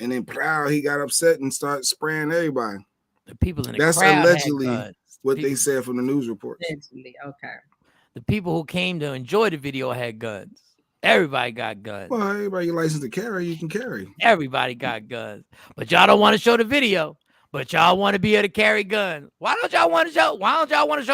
And then he got upset and started spraying everybody. The people in the crowd. That's allegedly what they said from the news report. Allegedly, okay. The people who came to enjoy the video had guns. Everybody got guns. Well, everybody licensed to carry, you can carry. Everybody got guns. But y'all don't want to show the video. But y'all want to be able to carry guns. Why don't y'all want to show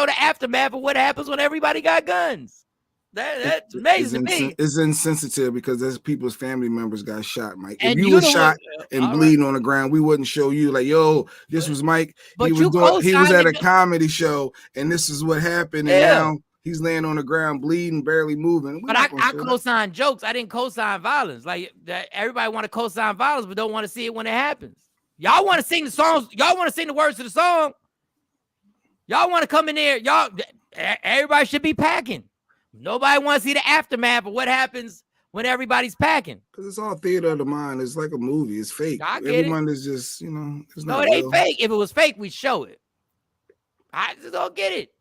the aftermath of what happens when everybody got guns? That's amazing to me. It's insensitive because there's people's family members got shot, Mike. If And you were shot and bleeding on the ground, we wouldn't show you like, yo, this was Mike. He was at a comedy show and this is what happened. And now he's laying on the ground, bleeding, barely moving. But I co-sign jokes. I didn't co-sign violence. Like everybody want to co-sign violence, but don't want to see it when it happens. Y'all want to sing the songs. Y'all want to sing the words to the song. Y'all want to come in there. Everybody should be packing. Nobody wants to see the aftermath of what happens when everybody's packing. Because it's all theater of the mind. It's like a movie. It's fake. Everyone is just, it's not it ain't fake. If it was fake, we'd show it. I just don't get it.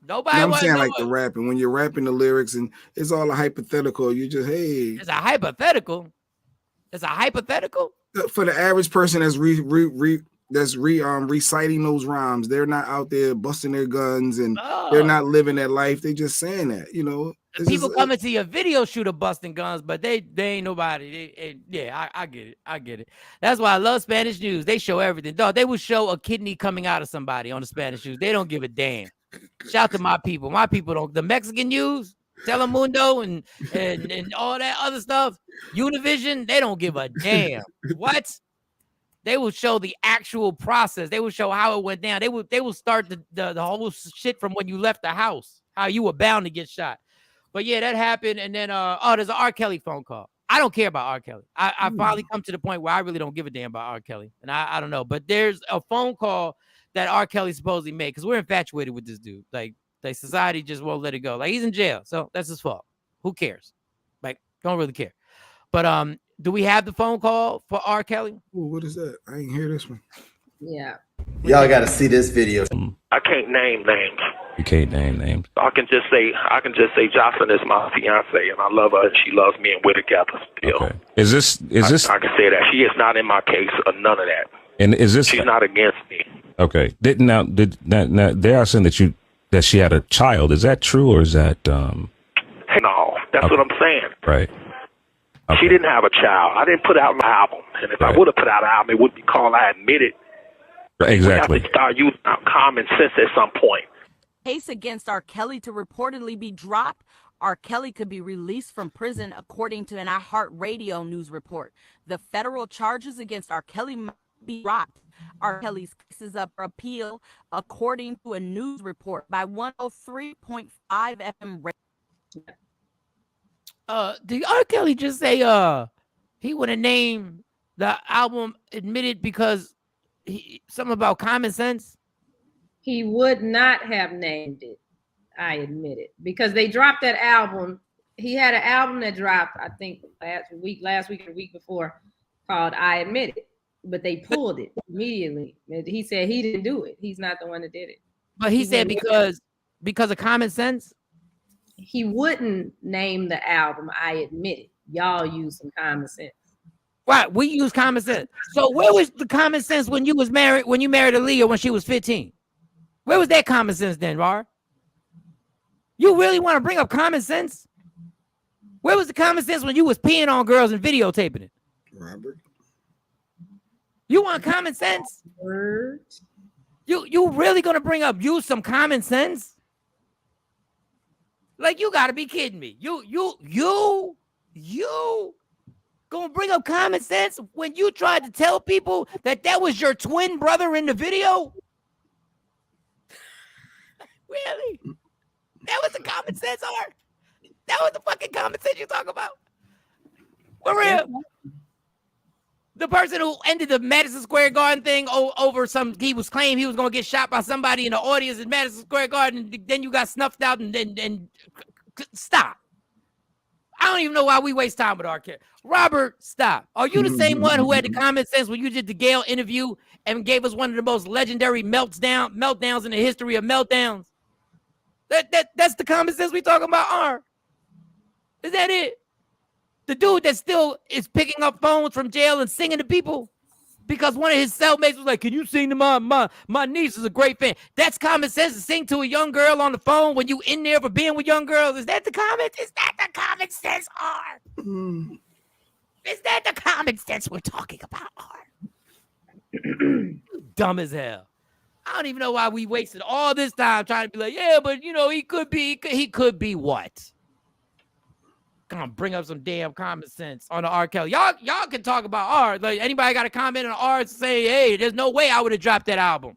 Nobody. I'm saying like the rapping. When you're rapping the lyrics and it's all a hypothetical, you just, hey. It's a hypothetical. It's a hypothetical. For the average person that's reciting those rhymes, they're not out there busting their guns and they're not living that life. They just saying that, People coming to your video shooter busting guns, but they ain't nobody. I get it. I get it. That's why I love Spanish news. They show everything. Dog, they will show a kidney coming out of somebody on the Spanish news. They don't give a damn. Shout to my people. My people don't. The Mexican news, Telemundo, and all that other stuff, Univision, they don't give a damn. What? They will show the actual process. They will show how it went down. They will start the whole shit from when you left the house, how you were bound to get shot. But yeah, that happened. And then there's an R. Kelly phone call. I don't care about R. Kelly. I finally come to the point where I really don't give a damn about R. Kelly. And I don't know. But there's a phone call that R. Kelly supposedly made because we're infatuated with this dude. Like society just won't let it go. Like he's in jail, so that's his fault. Who cares? Like, don't really care. But do we have the phone call for R. Kelly? Ooh, what is that? I ain't hear this one. Yeah. Y'all got to see this video. I can't name names. You can't name names. I can just say Jocelyn is my fiance, and I love her, and she loves me, and we're together still. Okay. Is this? I can say that she is not in my case or none of that. And is this? She's not against me. Okay. Now they are saying that she had a child. Is that true or is that? No, that's what I'm saying. Right. Okay. She didn't have a child. I didn't put out my album, and if I would have put out an album, it would be called I Admit It. Exactly. We have to start using common sense at some point. Case against R. Kelly to reportedly be dropped. R. Kelly could be released from prison, according to an iHeartRadio news report. The federal charges against R. Kelly might be dropped. R. Kelly's case is up for appeal, according to a news report by 103.5 FM radio. Did R. Kelly just say he would have named the album Admitted because something about common sense? He would not have named it, I Admit It, because they dropped that album. He had an album that dropped, I think, last week or the week before, called I Admit It, but they pulled it immediately. He said he didn't do it. He's not the one that did it. But he said because of common sense? He wouldn't name the album I Admit It. Y'all use some common sense. Right, we use common sense. So where was the common sense when you married Aaliyah when she was 15? Where was that common sense then, Rar? You really want to bring up common sense? Where was the common sense when you was peeing on girls and videotaping it? Robert. You want common sense? Words. You really gonna use some common sense? Like, you gotta be kidding me. You gonna bring up common sense when you tried to tell people that was your twin brother in the video? Really? That was the common sense, Art? That was the fucking common sense you talk about? For real? The person who ended the Madison Square Garden thing over he was claiming he was going to get shot by somebody in the audience in Madison Square Garden, and then you got snuffed out and stop. I don't even know why we waste time with our kid. Robert, stop. Are you the same one who had the common sense when you did the Gayle interview and gave us one of the most legendary meltdowns in the history of meltdowns? That's the common sense we talking about, R. Is that it? The dude that still is picking up phones from jail and singing to people? because one of his cellmates was like, "Can you sing to my niece is a great fan?" That's common sense to sing to a young girl on the phone when you in there for being with young girls. Is that the comment? Is that the common sense, R? Is that the common sense we're talking about, R? Dumb as hell. I don't even know why we wasted all this time trying to be like, yeah, but he could be what? Come on, bring up some damn common sense on the R. Kelly. Y'all can talk about R. Like, anybody got a comment on R to say, hey, there's no way I would have dropped that album.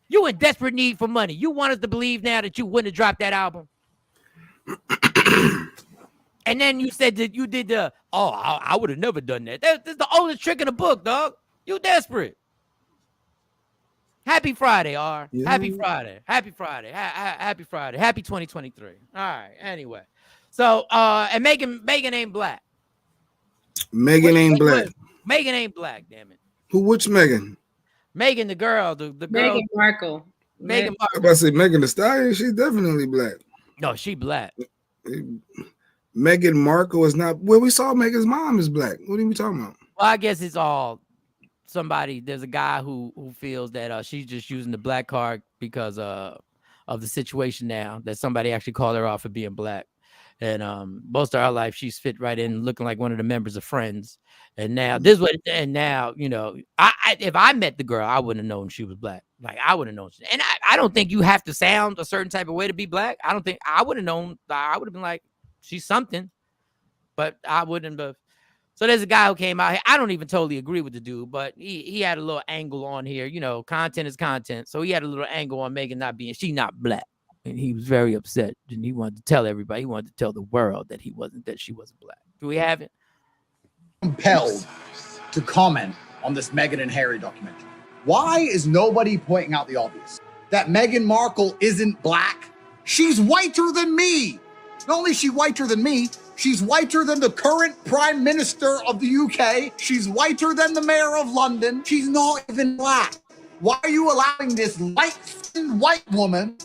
You in desperate need for money. You want us to believe now that you wouldn't have dropped that album. And then you said that you did I would have never done that. That's the oldest trick in the book, dog. You desperate. Happy Friday, R. Yeah. Happy Friday. Happy Friday. Happy Friday. Happy 2023. All right. Anyway. So, and Megan ain't black. Megan ain't black. Megan ain't black, damn it. Which Megan? Megan, the girl, the girl. Megan Markle. Megan Markle. I'm about to say Megan Thee Stallion. She's definitely black. No, she black. Meghan Markle is not. Well, we saw Megan's mom is black. What are we talking about? Well, I guess it's all somebody. There's a guy who feels that she's just using the black card because of the situation now, that somebody actually called her off for being black. And most of her life she's fit right in, looking like one of the members of Friends. And now if I met the girl, I wouldn't have known she was black. Like, I would have known. And I don't think you have to sound a certain type of way to be black. I don't think I would have known. I would have been like, she's something, but I wouldn't have. So there's a guy who came out here. I don't even totally agree with the dude, but he had a little angle on here. Content is content. So he had a little angle on Megan she not black. And he was very upset. And he wanted to tell everybody, he wanted to tell the world that she wasn't black. Do we have it? Compelled to comment on this Meghan and Harry documentary. Why is nobody pointing out the obvious? That Meghan Markle isn't black. She's whiter than me. Not only is she whiter than me, she's whiter than the current Prime Minister of the UK. She's whiter than the Mayor of London. She's not even black. Why are you allowing this light-skinned white woman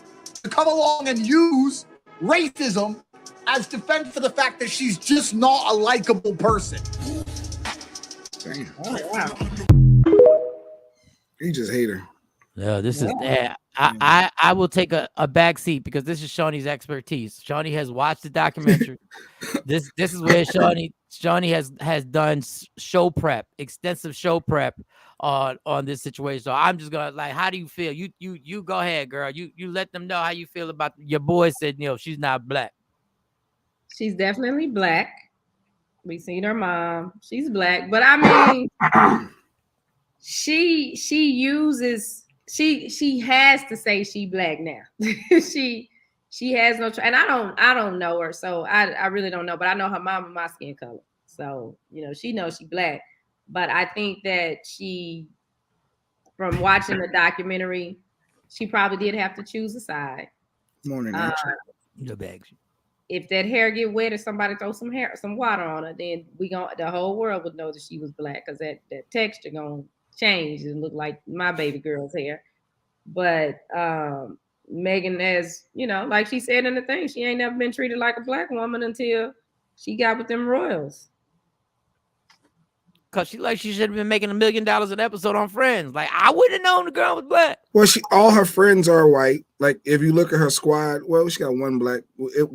to come along and use racism as defense for the fact that she's just not a likable person? Damn. Oh, wow. He just hate her. No, this is I will take a back seat because this is Shawnee's expertise. Shawnee has watched the documentary. This is where Shawnee has done extensive show prep on this situation. So I'm just gonna, like, how do you feel? You go ahead, girl. You let them know how you feel about your boy said, she's not black. She's definitely black. We seen her mom. She's black, but I mean, she has to say she black now. she has no and I don't know her, so I really don't know, but I know her mom and my skin color. So, she knows she black. But I think that from watching the documentary, she probably did have to choose a side. Morning, the bags. If that hair get wet or somebody throw some water on her, then the whole world would know that she was black, because that texture gonna change and look like my baby girl's hair. But Megan, as like she said in the thing, she ain't never been treated like a black woman until she got with them royals. Cause she should have been making $1 million an episode on Friends. Like, I wouldn't have known the girl was black. Well, all her friends are white. Like, if you look at her squad, well, she got one black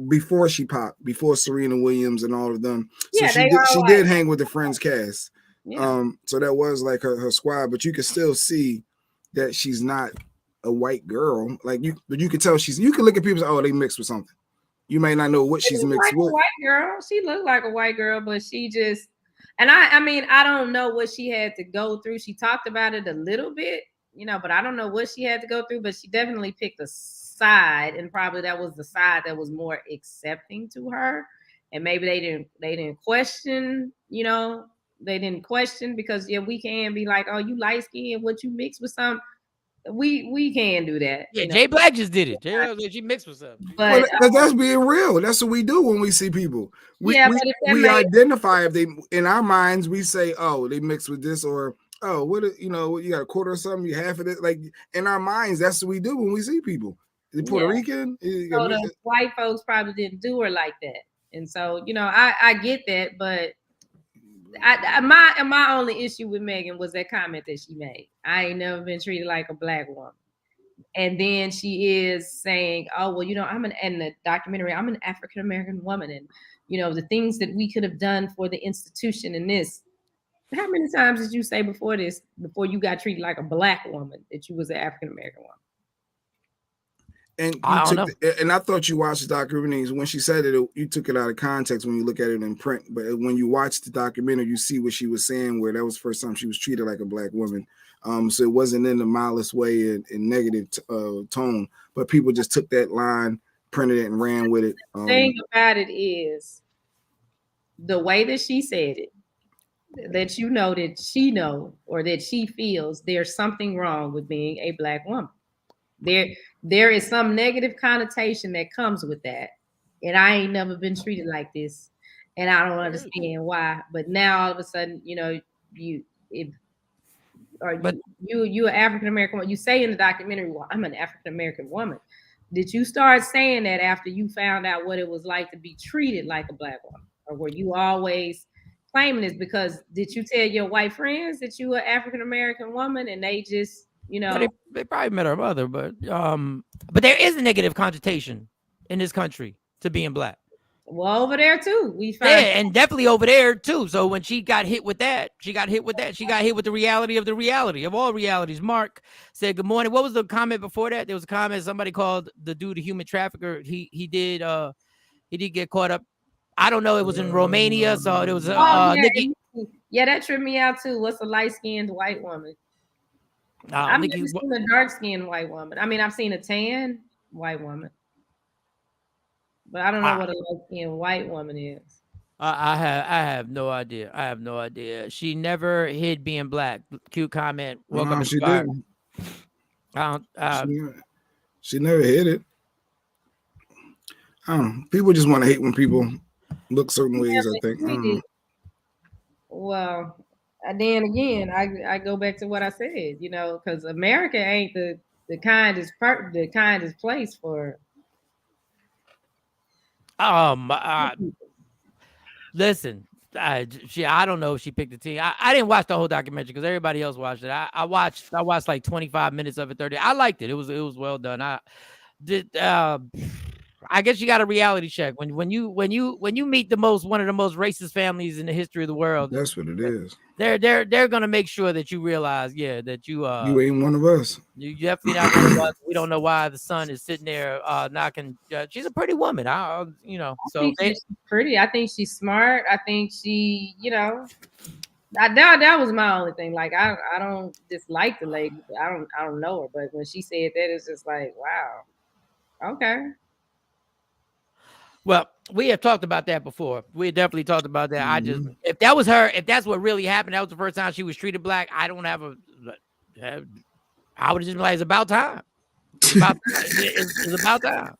before she popped, before Serena Williams and all of them. So yeah, she did hang with the Friends cast. Yeah. So that was like her squad, but you can still see that she's not a white girl. Like, you can tell you can look at people and say, oh, they mixed with something. You may not know what she's mixed with. A white girl. She looked like a white girl, but she just. And I mean, I don't know what she had to go through. She talked about it a little bit, but I don't know what she had to go through. But she definitely picked a side, and probably that was the side that was more accepting to her. And maybe they didn't question, they didn't question, because we can be like, oh, you light skinned, what you mix with some. We can do that. Yeah, Jay Black just did it. She mixed with something. But that's being real. That's what we do when we see people. We identify if they, in our minds, we say, oh, they mixed with this, or oh, what you got a quarter or something, you half of it. Like, in our minds, that's what we do when we see people. The Puerto Rican. So the white folks probably didn't do her like that, and so I get that, but My only issue with Megan was that comment that she made. I ain't never been treated like a black woman. And then she is saying, "Oh well, in the documentary, I'm an African American woman, and the things that we could have done for the institution and this." How many times did you say before you got treated like a black woman, that you was an African American woman? And I thought you watched the documentary. When she said it, you took it out of context when you look at it in print. But when you watch the documentary, you see what she was saying, where that was the first time she was treated like a black woman. So it wasn't in the mildest way and negative tone, but people just took that line, printed it, and ran with it. The thing about it is the way that she said it, that that she know, or that she feels there's something wrong with being a black woman. There is some negative connotation that comes with that. And I ain't never been treated like this. And I don't understand why. But now all of a sudden, you're African American woman. You say in the documentary, well, I'm an African American woman. Did you start saying that after you found out what it was like to be treated like a black woman? Or were you always claiming this? Because did you tell your white friends that you were African American woman and they just they probably met her mother, but there is a negative connotation in this country to being black. Well, over there too, we find and definitely over there too. So when she got hit with that, she got hit with the reality of all realities. Mark said, "Good morning." What was the comment before that? There was a comment somebody called the dude a human trafficker. He did get caught up. I don't know. It was in Romania, so it was Nikki. Yeah, that tripped me out too. What's a light-skinned white woman? I've never seen a dark-skinned white woman. I mean, I've seen a tan white woman, but I don't know what a light-skinned white woman is. I have no idea. I have no idea. She never hid being black. Cute comment. Welcome. She didn't. She never hid it. People just want to hate when people look certain ways, I think. Well, then again, I go back to what I said, because America ain't the kindest place for. Listen, I don't know if she picked the team. I didn't watch the whole documentary because everybody else watched it. I watched like 25 minutes of it, 30. I liked it. It was well done. I guess you got a reality check when you meet one of the most racist families in the history of the world. That's what it is. They're gonna make sure that you realize, that you ain't one of us. You definitely not one of us. We don't know why the son is sitting there knocking. She's a pretty woman. She's pretty. I think she's smart. I think she, that was my only thing. Like I don't dislike the lady. I don't know her, but when she said that, it's just like, wow, okay. Well, we have talked about that before. We definitely talked about that. Mm-hmm. If that was her, if that's what really happened, that was the first time she was treated black. I would have just been like, it's about time. It's about time.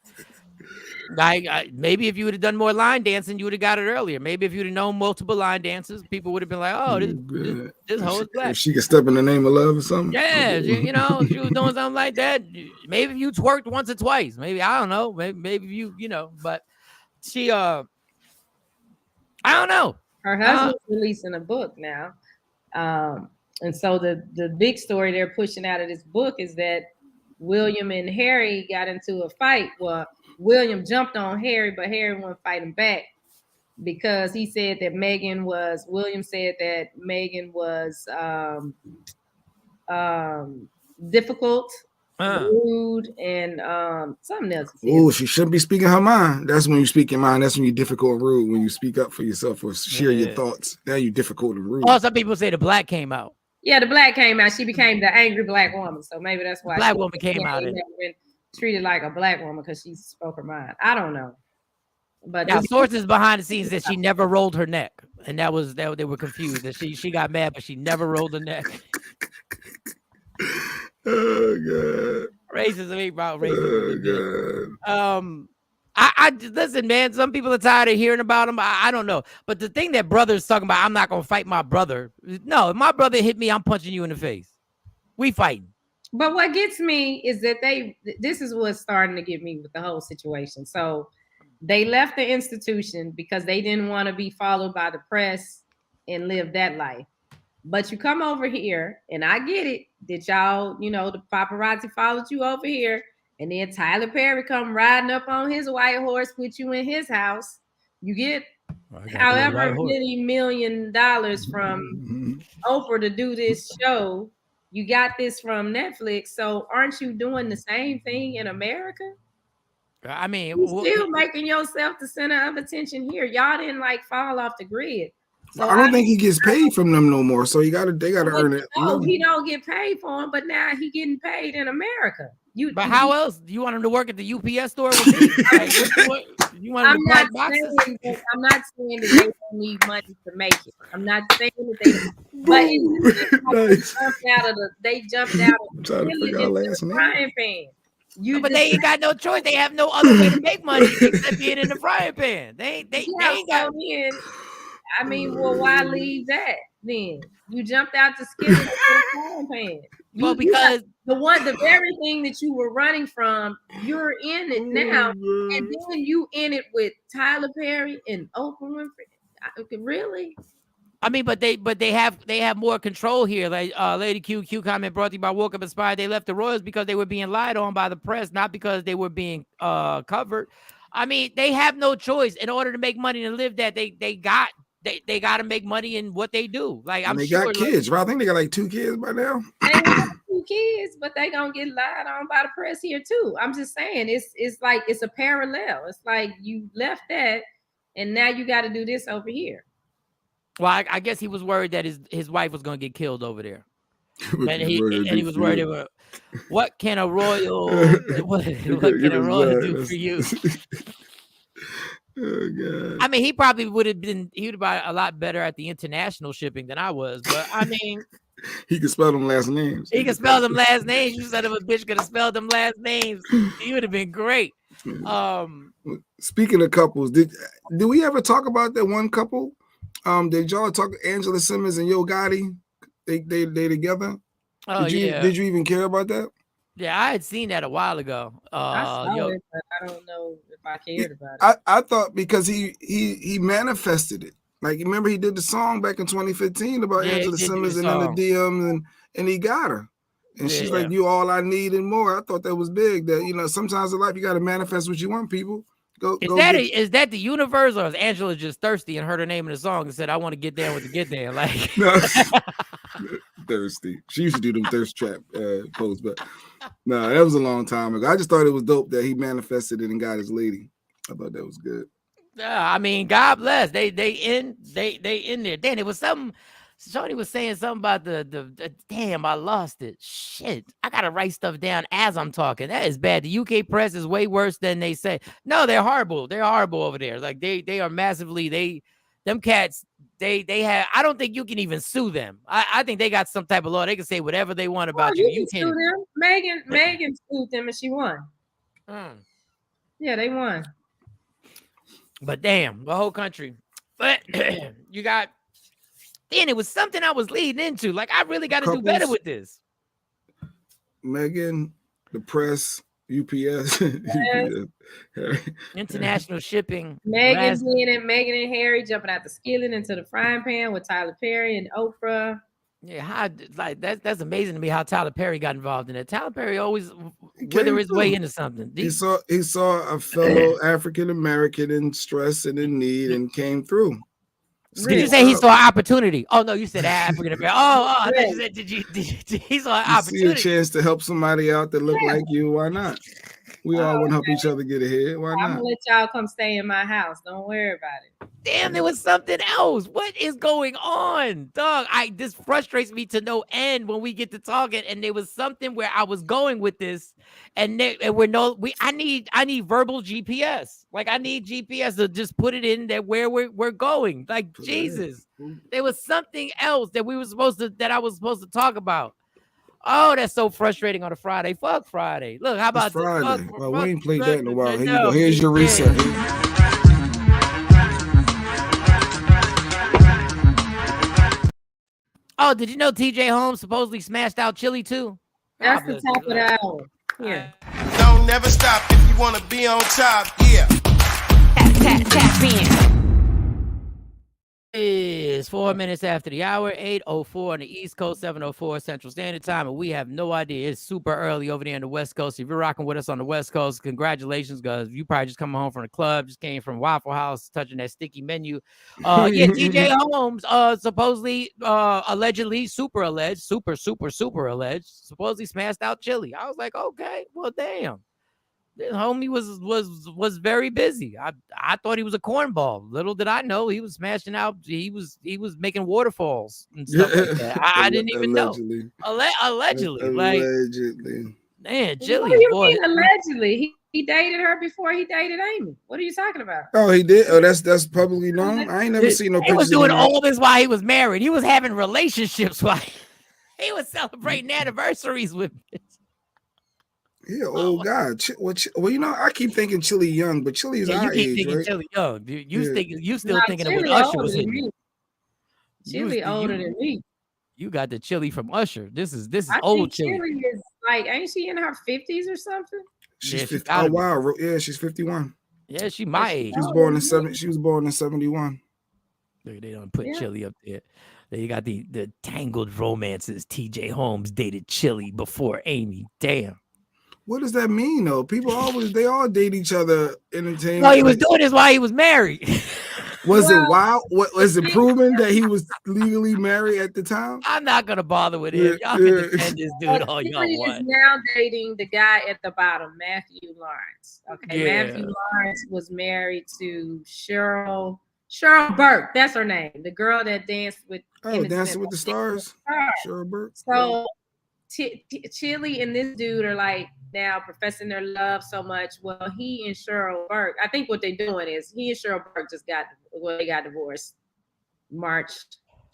Like maybe if you would have done more line dancing, you would have got it earlier. Maybe if you'd have known multiple line dances, people would have been like, "Oh, this hoe is black." If she could step in the name of love or something. Yeah, she was doing something like that. Maybe if you twerked once or twice, maybe I don't know. Maybe you but. She I don't know. Her husband's releasing a book now. And so the big story they're pushing out of this book is that William and Harry got into a fight. Well, William jumped on Harry, but Harry wouldn't fight him back because he said that William said that Megan was difficult, rude, and something else. Oh, she shouldn't be speaking her mind. That's when you speak your mind. That's when you're difficult and rude. When you speak up for yourself or share your thoughts, now you're difficult and rude. Oh, some people say the black came out. Yeah, the black came out. She became the angry black woman. So maybe that's why black woman came out. Never been treated like a black woman because she spoke her mind. I don't know. But now, sources behind the scenes that she never rolled her neck, and that they were confused that she got mad, but she never rolled her neck. Oh God! Racism ain't about racism. Oh God! I listen, man. Some people are tired of hearing about him. I don't know, but the thing that brother's talking about, I'm not gonna fight my brother. No, if my brother hit me, I'm punching you in the face. We fighting. But what gets me is that this is what's starting to get me with the whole situation. So they left the institution because they didn't want to be followed by the press and live that life. But you come over here, and I get it that y'all, you know, the paparazzi followed you over here, and then Tyler Perry come riding up on his white horse with you in his house. You get however many $1 million from Oprah to do this show. You got this from Netflix. So aren't you doing the same thing in America? I mean, you're still making yourself the center of attention here. Y'all didn't like fall off the grid. So I don't think he gets paid from them no more. So they gotta earn it. No, he don't get paid for him, but now he getting paid in America. But how else? You want him to work at the UPS store with me? Like, you want him to pack boxes? I'm not saying that they don't need money to make it. I'm not saying that they don't. But it's they jumped out of the frying pan. But they ain't got no choice. They have no other way to make money except being in the frying pan. They ain't got. I mean, well, why leave that then? You jumped out the skillet to the frying pan. Well, because the very thing that you were running from, you're in it now, and then you in it with Tyler Perry and Oprah Winfrey. Really? I mean, but they have more control here. Like Lady Q comment brought to you by Woke Up Inspired. They left the Royals because they were being lied on by the press, not because they were being covered. I mean, they have no choice. In order to make money and live that, they got to make money in what they do. Like, they got kids, right? I think they got like 2 kids by now. They have 2 kids, but they gonna get lied on by the press here too. I'm just saying, it's like it's a parallel. It's like you left that, and now you got to do this over here. Well, I guess he was worried that his wife was gonna get killed over there, and he was worried about what can a royal what can a royal do for you? Oh, God. I mean, he probably would have been a lot better at the international shipping than I was, but I mean, he could spell them last names. He could spell them last names. You son of a bitch could have spelled them last names. He would have been great. Speaking of couples, did we ever talk about that one couple? Did y'all talk Angela Simmons and Yo Gotti? They together? Oh, did you even care about that? Yeah, I had seen that a while ago. I saw it, but I don't know if I cared about it. I thought because he manifested it. Like, remember he did the song back in 2015 about Angela Simmons and in the DMs, and he got her. And she's like, "You all I need and more." I thought that was big. That sometimes in life you got to manifest what you want. People is that the universe, or is Angela just thirsty and heard her name in the song and said, "I want to get down with the get down"? Like, no. Thirsty. She used to do them thirst trap posts, but no, that was a long time ago. I just thought it was dope that he manifested it and got his lady. I thought that was good. Yeah, I mean, God bless. They in there. Then it was something. Shorty was saying something about the damn. I lost it. Shit, I gotta write stuff down as I'm talking. That is bad. The UK press is way worse than they say. No, they're horrible. They're horrible over there. Like they are massively. Them cats. They have. I don't think you can even sue them. I think they got some type of law. They can say whatever they want about you. You can sue them. Megan sued them and she won. Yeah, they won. But damn, the whole country. But you got. Then it was something I was leading into. Like, I really got to do better with this. Megan, the press, UPS, international shipping. Megan and Harry jumping out the skillet into the frying pan with Tyler Perry and Oprah. Yeah, that's amazing to me how Tyler Perry got involved in it. Tyler Perry always wither his way into something. He saw a fellow African American in stress and in need and came through. Did you say he saw an opportunity? Oh no, you said African American. Oh, I thought you said did he saw an opportunity? See a chance to help somebody out that look like you? Why not? We all want to help each other get ahead. Why not? I'm gonna let y'all come stay in my house. Don't worry about it. Damn, there was something else. What is going on, dog? This frustrates me to no end when we get to talking. And there was something where I was going with this, I need verbal GPS. Like, I need GPS to just put it in there where we're going. Like, Jesus, there was something else that I was supposed to talk about. Oh, that's so frustrating on a Friday. Fuck Friday. Look, how about Friday? Well, we ain't played that in a while. Here you go. Here's your reset. Oh, did you know TJ Holmes supposedly smashed out Chili too? That's the top of the hour. Yeah. Don't never stop if you want to be on top. Yeah. Tap in. is 4 minutes after the hour, 8:04 on the East Coast, 7:04 Central Standard Time, and we have no idea. It's super early over there on the West Coast. If you're rocking with us on the West Coast, congratulations, because you probably just coming home from the club, just came from Waffle House, touching that sticky menu. Yeah, TJ Holmes, supposedly, allegedly, super alleged, super alleged, supposedly smashed out Chili. I was like, okay, well, damn. This homie was very busy. I thought he was a cornball. Little did I know he was smashing out. He was making waterfalls and stuff like that. I didn't even know. Allegedly, like, man, Chili. What do you boy. mean allegedly? He dated her before he dated Amy. What are you talking about? Oh, he did. Oh, that's publicly known. I ain't never seen no pictures. He was doing all this while he was married. He was having relationships while he was celebrating anniversaries with. Yeah, old guy. Well, you know, I keep thinking Chili young, but Chili is our age, right? Chili young. You still thinking of when Chili Usher was older than hitting. me. Chili older than me. You got the Chili from Usher. This is I old think Chili. Chili is like, ain't she in her 50s or something? She's 50. Oh wow, yeah, she's 51. Yeah, she my age. She was born in 71. They don't put Chili up there. They got the tangled romances. TJ Holmes dated Chili before Amy. Damn. What does that mean though? They all date each other. Entertainment. No, he was doing this while he was married. Was it wild? What was it proven that he was legally married at the time? I'm not gonna bother with him. Y'all can defend this dude all y'all want. Is now dating the guy at the bottom, Matthew Lawrence. Okay, yeah. Matthew Lawrence was married to Cheryl Burke. That's her name. The girl that danced with. Dancing with the Stars. Cheryl Burke. So Chili and this dude are like now professing their love so much. Well, he and Cheryl Burke, I think what they're doing is he and Cheryl Burke they got divorced March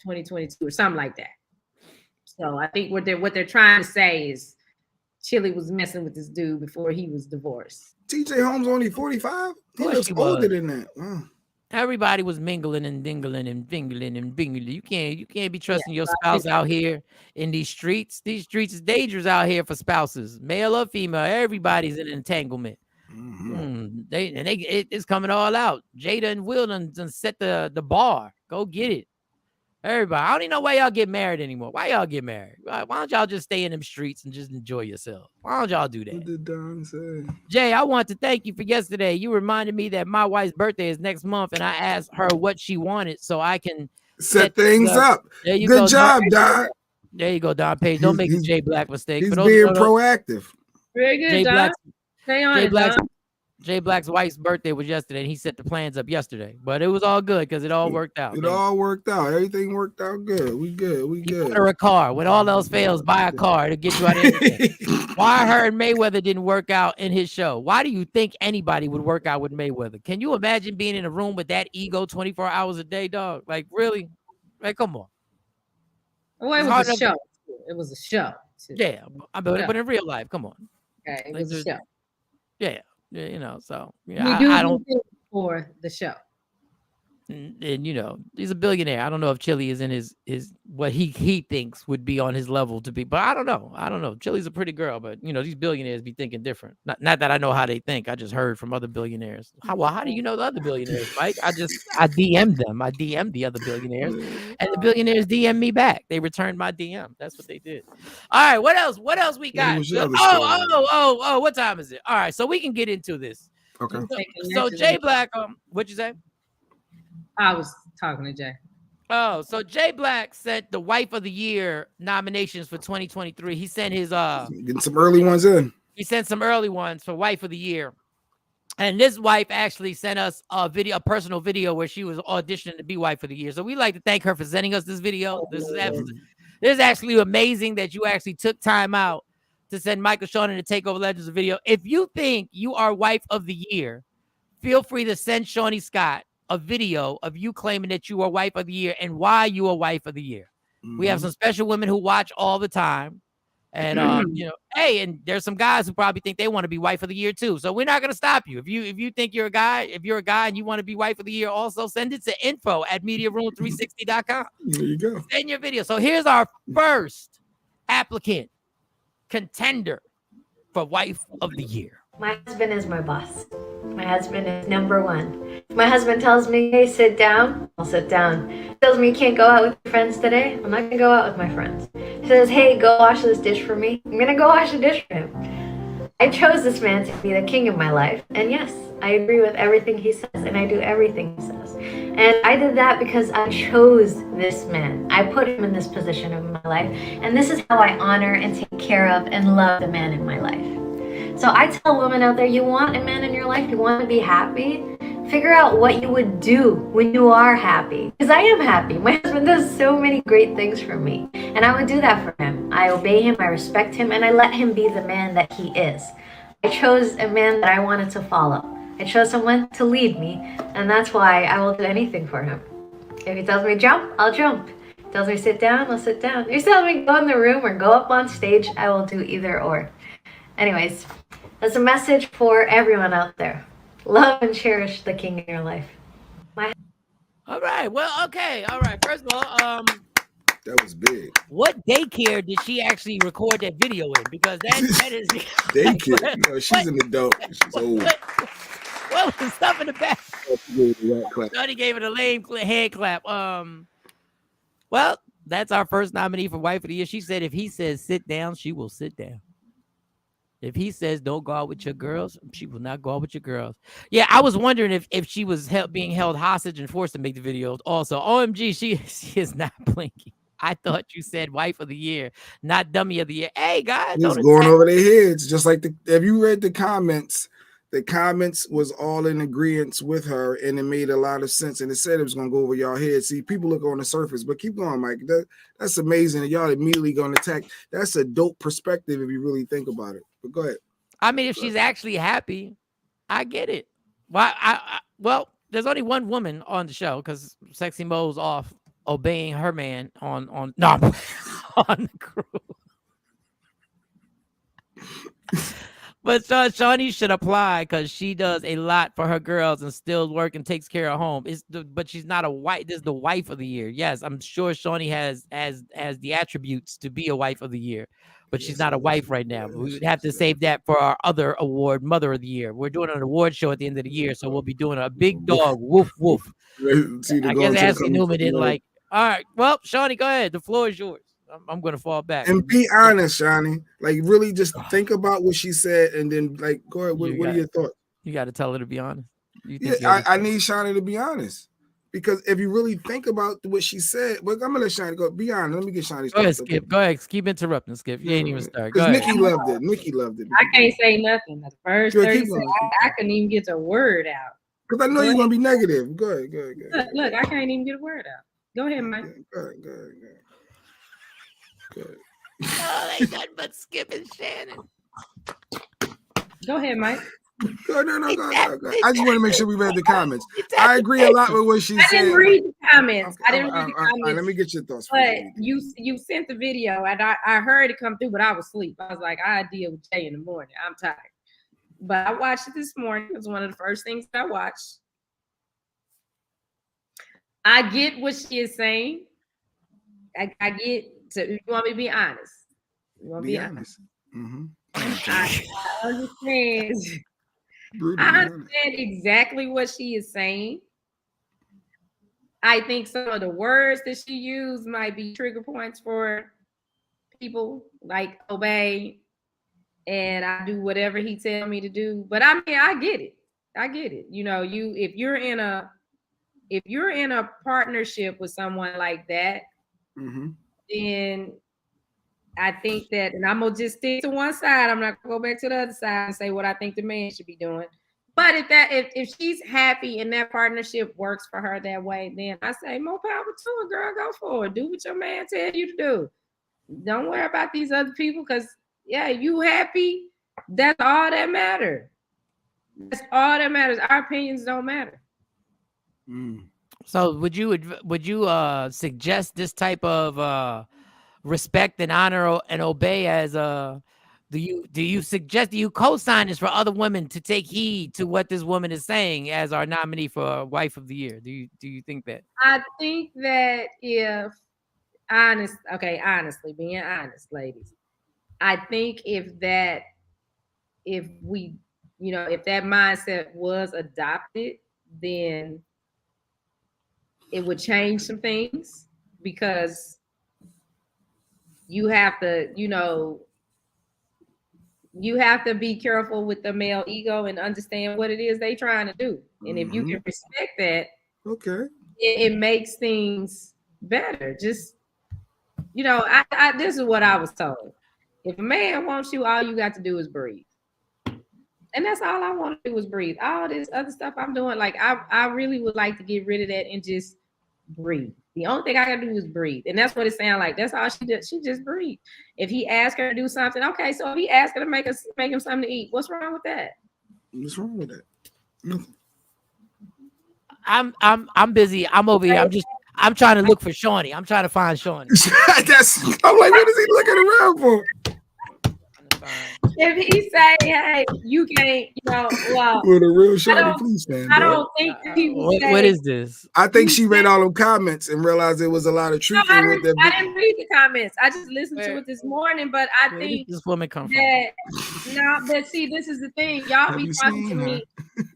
2022 or something like that. So I think what they're trying to say is Chili was messing with this dude before he was divorced. TJ Holmes only 45? He looks older than that. Wow. Everybody was mingling and dingling and fingling and bingling. You can't be trusting your spouse out here in these streets. These streets is dangerous out here for spouses, male or female. Everybody's in an entanglement. It's coming all out. Jada and Will done set the bar. Go get it. Everybody. I don't even know why y'all get married anymore. Why y'all get married? Why don't y'all just stay in them streets and just enjoy yourself? Why don't y'all do that? What did Don say? Jay, I want to thank you for yesterday. You reminded me that my wife's birthday is next month, and I asked her what she wanted so I can set things up. There you Good go, job, Don. There you go, Don Page. Don't make a Jay Black mistake. He's being proactive. Very good, Don. Stay on it, Don. Jay Black's wife's birthday was yesterday, and he set the plans up yesterday. But it was all good because it all worked out. It all worked out. Everything worked out good. We good. You order a car. When all else fails, buy a car to get you out of anything. Why her and Mayweather didn't work out in his show? Why do you think anybody would work out with Mayweather? Can you imagine being in a room with that ego 24 hours a day, dog? Like, really? Like, come on. Well, it was a show. It was a show. Yeah, but in real life, come on. Okay, it was a show. Yeah. Yeah, you know, so yeah, I don't for the show. And you know, he's a billionaire. I don't know if Chili is in his what he thinks would be on his level to be, but I don't know. Chili's a pretty girl, but you know, these billionaires be thinking different. Not that I know how they think. I just heard from other billionaires. How do you know the other billionaires, Mike? I DM'd them. I DM'd the other billionaires, and the billionaires DM'd me back. They returned my DM. That's what they did. All right, what else? What else we got? Oh, what time is it? All right, so we can get into this. Okay. So Jay Black, what'd you say? I was talking to Jay. Oh, so Jay Black sent the Wife of the Year nominations for 2023. He sent his getting some early ones in. He sent some early ones for Wife of the Year. And this wife actually sent us a personal video where she was auditioning to be Wife of the Year. So we like to thank her for sending us this video. This is actually amazing that you actually took time out to send Michael Shawn and the Takeover Legends a video. If you think you are Wife of the Year, feel free to send Shawnee Scott a video of you claiming that you are Wife of the Year and why you are Wife of the Year. We have some special women who watch all the time. And you know, hey, and there's some guys who probably think they want to be Wife of the Year too. So we're not gonna stop you. If you think you're a guy, and you want to be Wife of the Year, also send it to info@mediaroom360.com. There you go. Send your video. So here's our first applicant contender for Wife of the Year. My husband is my boss. My husband is number one. My husband tells me, hey, sit down, I'll sit down. He tells me you can't go out with your friends today, I'm not gonna go out with my friends. He says, hey, go wash this dish for me, I'm gonna go wash the dish for him. I chose this man to be the king of my life, and yes, I agree with everything he says, and I do everything he says. And I did that because I chose this man. I put him in this position of my life, and this is how I honor and take care of and love the man in my life. So I tell women out there, you want a man in your life, you want to be happy, figure out what you would do when you are happy. Because I am happy. My husband does so many great things for me. And I would do that for him. I obey him, I respect him, and I let him be the man that he is. I chose a man that I wanted to follow. I chose someone to lead me, and that's why I will do anything for him. If he tells me jump, I'll jump. If he tells me sit down, I'll sit down. If he tells me go in the room or go up on stage, I will do either or. Anyways, that's a message for everyone out there. Love and cherish the king in your life. All right. Well, okay. All right. First of all, that was big. What daycare did she actually record that video in? Because that is daycare. You know, she's an adult. She's old. What was the stuff in the back? Shorty gave it a lame hand clap. Well, that's our first nominee for Wife of the Year. She said if he says sit down, she will sit down. If he says don't go out with your girls, she will not go out with your girls. Yeah, I was wondering if she was being held hostage and forced to make the videos. Also, OMG, she is not blinking. I thought you said Wife of the Year, not Dummy of the Year. Hey, guys, it's going over their heads. Just like have you read the comments? The comments was all in agreement with her, and it made a lot of sense. And it said it was going to go over y'all heads. See, people look on the surface, but keep going, Mike. That's amazing. And y'all immediately going to attack. That's a dope perspective if you really think about it. But go ahead. I mean, if she's actually happy, I get it. Well, there's only one woman on the show because Sexy Mo's off obeying her man on on the crew. But Shawnee should apply because she does a lot for her girls and still work and takes care of home. But she's not a wife. This is the Wife of the Year. Yes, I'm sure Shawnee has the attributes to be a Wife of the Year, but she's not a wife right now. We would have to save that for our other award, Mother of the Year. We're doing an award show at the end of the year, so we'll be doing a big dog woof woof. I guess Ashley Newman didn't like. All right, well, Shawnee, go ahead. The floor is yours. I'm going to fall back. And be honest, Shawnee. Like, really just think about what she said and then, like, go ahead. What are your thoughts? You got to tell her to be honest. I need Shawnee to be honest. Because if you really think about what she said, but I'm going to let Shawnee go. Be honest. Let me get Shawnee. Go ahead, Skip. Go ahead. Keep interrupting, Skip. You ain't even start. Because Nikki loved it. Nikki loved it. I can't say nothing. The first 30 seconds, I couldn't even get a word out. Because I know you're going to be negative. Go ahead. Look, I can't even get a word out. Go ahead, Mike. Go ahead. Good. Oh, ain't nothing but Skip and Shannon. Go ahead, Mike. No. Go. I just want to make sure we read the comments. I agree a lot with what she said. I didn't read the comments. I didn't read the comments. Right, let me get your thoughts. But you sent the video, and I heard it come through, but I was asleep. I was like, I deal with Jay in the morning. I'm tired. But I watched it this morning. It was one of the first things I watched. I get what she is saying. I get. So you want me to be honest? You want to be honest? Mm-hmm. I understand. I understand exactly what she is saying. I think some of the words that she used might be trigger points for people, like obey, and I do whatever he tell me to do. But I mean, I get it. You know, if you're in a partnership with someone like that. Mm-hmm. Then I think that, and I'm gonna just stick to one side. I'm not gonna go back to the other side and say what I think the man should be doing. But if she's happy and that partnership works for her that way, then I say more power to her, girl. Go for it. Do what your man tell you to do. Don't worry about these other people, because you happy. That's all that matters. That's all that matters. Our opinions don't matter. So would you suggest this type of respect and honor and obey as do you co-sign this for other women to take heed to what this woman is saying as our nominee for Wife of the Year? Do you think that? I think that honestly, being honest, ladies, I think if that mindset was adopted, then it would change some things because you have to, you have to be careful with the male ego and understand what it is they trying to do. And if you can respect that, okay, it makes things better. Just, I this is what I was told. If a man wants you, all you got to do is breathe. And that's all I want to do is breathe. All this other stuff I'm doing, like I really would like to get rid of that and just breathe. The only thing I gotta do is breathe. And that's what it sounds like. That's all she did. She just breathed. If he asked her to do something, okay, so if he asked her to make him something to eat, what's wrong with that? What's wrong with that? Nothing. I'm busy. I'm over here. I'm trying to look for Shawnee. I'm trying to find Shawnee. I'm like, what is he looking around for? If he say, hey, you can't, well, with a real Shawnee Police fan. I don't think he would say, what is this? I think she read all them comments and realized there was a lot of truth in what they're. I didn't read the comments. I just listened to it this morning, but I think this woman come from? No, but see, this is the thing. Y'all be talking to me.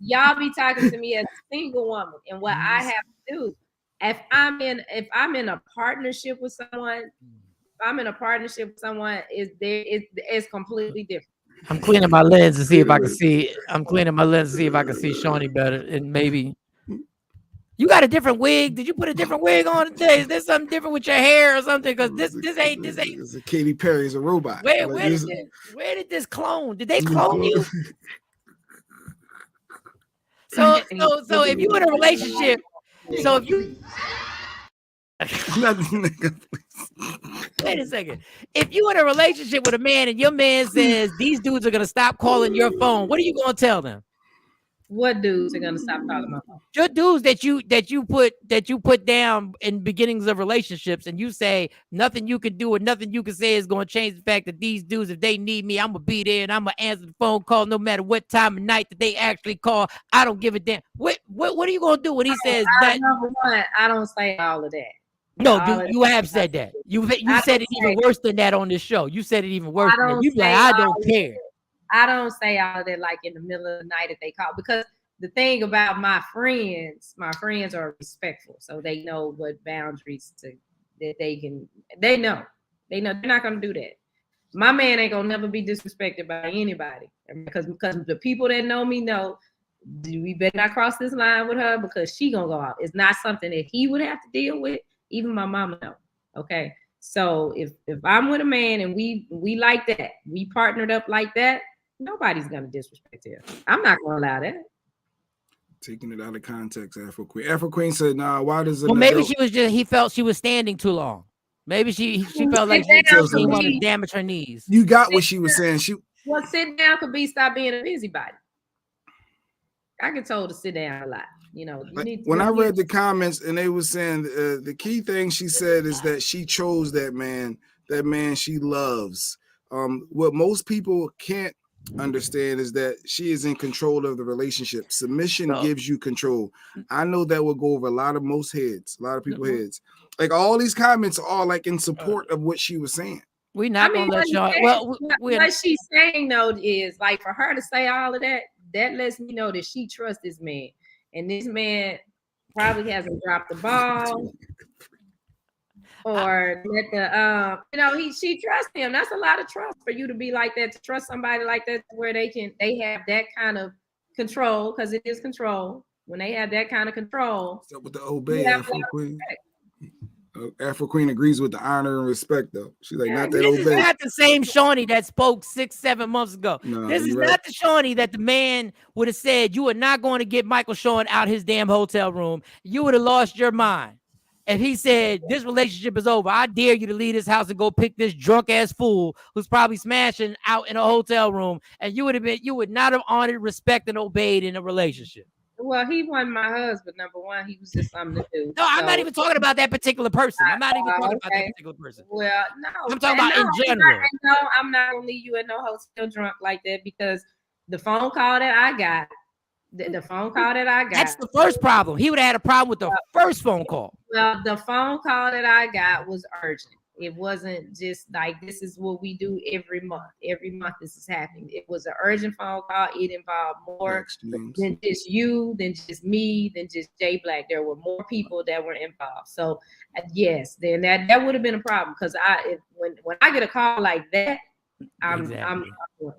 Y'all be talking to me as a single woman, and what I have to do. If I'm in a partnership with someone. It's completely different. I'm cleaning my lens to see if I can see. I'm cleaning my lens to see if I can see Shawnee better, and maybe you got a different wig. Did you put a different wig on today? Is there something different with your hair or something? Because this ain't. It's a Katy Perry's a robot. Where did this clone? Did they clone you? So if you in a relationship, so if you. Wait a second. If you in a relationship with a man and your man says these dudes are gonna stop calling your phone, what are you gonna tell them? What dudes are gonna stop calling my phone? Your dudes that you put down in beginnings of relationships, and you say nothing you can do or nothing you can say is gonna change the fact that these dudes, if they need me, I'm gonna be there and I'm gonna answer the phone call no matter what time of night that they actually call. I don't give a damn. What are you gonna do when he says that? Number one, I don't say all of that. No, you have said that. You said it even worse than that on this show. You said it even worse than that. You like, I don't care. I don't say all of that like in the middle of the night if they call, because the thing about my friends are respectful, so they know what boundaries that they know they're not gonna do that. My man ain't gonna never be disrespected by anybody, because the people that know me know we better not cross this line with her, because she gonna go out. It's not something that he would have to deal with. Even my mama know. Okay. So if I'm with a man and we like that, we partnered up like that, nobody's gonna disrespect him. I'm not gonna allow that. Taking it out of context, Afro Queen. Afro Queen said, "Nah, why does it?" Well, maybe he felt she was standing too long. Maybe she felt like she wanted to damage her knees. You got what she was saying. Well, sit down could be stop being a busybody. I get told to sit down a lot. When I read the comments and they were saying the key thing she said is that she chose that man she loves. What most people can't understand is that she is in control of the relationship. Submission gives you control. I know that will go over a lot of people's heads. Like all these comments are all like in support of what she was saying. We're not gonna let y'all. What she's saying though is like, for her to say all of that, that lets me know that she trusts this man. And this man probably hasn't dropped the ball, or she trusts him. That's a lot of trust for you to be like that, to trust somebody like that, where they have that kind of control, because it is control. When they have that kind of control, so with the obey Afro Queen. Afro Queen agrees with the honor and respect, though. She's like, not that obey. This is not the same Shawnee that spoke 6-7 months ago. No, this is not the Shawnee that the man would have said, you are not going to get Michael Shawn out his damn hotel room. You would have lost your mind. If he said, this relationship is over, I dare you to leave this house and go pick this drunk ass fool who's probably smashing out in a hotel room, and you would not have honored, respect, and obeyed in a relationship. Well, he wasn't my husband. Number one, he was just something to do. No, I'm not even talking about that particular person. I'm not even talking about that particular person. Well, no, I'm talking about in general. I'm not gonna leave you at no hotel drunk like that, because the phone call that I got, that's the first problem. He would have had a problem with the first phone call. Well, the phone call that I got was urgent. It wasn't just like this is what we do every month. Every month this is happening. It was an urgent phone call. It involved more than just you, than just me, than just Jay Black. There were more people that were involved. So yes, then that would have been a problem because when I get a call like that, I'm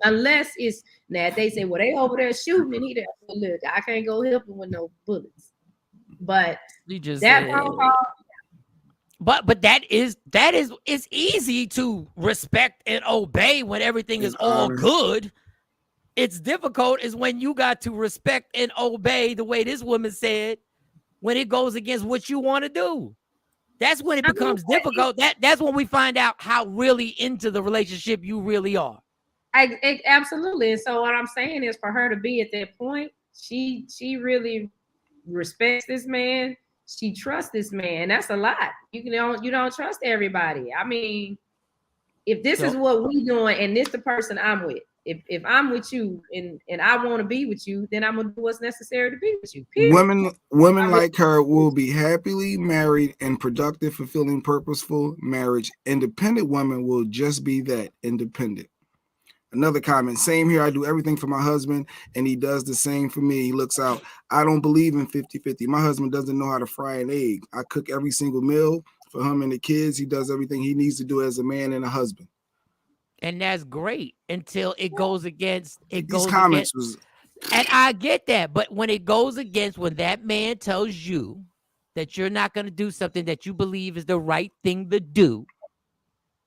unless it's now they say, well, they over there shooting and he there. Well, look, I can't go help him with no bullets. But you just that phone call. But that is it's easy to respect and obey when everything is all good. It's difficult is when you got to respect and obey the way this woman said when it goes against what you want to do. That's when it becomes difficult. That's when we find out how really into the relationship you really are. Absolutely. And so what I'm saying is for her to be at that point, she really respects this man. She trusts this man. That's a lot. You don't trust everybody. I mean, if this is what we doing and this the person I'm with, if I'm with you and I want to be with you, then I'm gonna do what's necessary to be with you. Period. Women like her will be happily married and productive, fulfilling, purposeful marriage. Independent women will just be that, independent. Another comment, same here. I do everything for my husband and he does the same for me. He looks out. I don't believe in 50-50. My husband doesn't know how to fry an egg. I cook every single meal for him and the kids. He does everything he needs to do as a man and a husband. And that's great until it goes against it. These comments was, and I get that, but when it goes against when that man tells you that you're not going to do something that you believe is the right thing to do,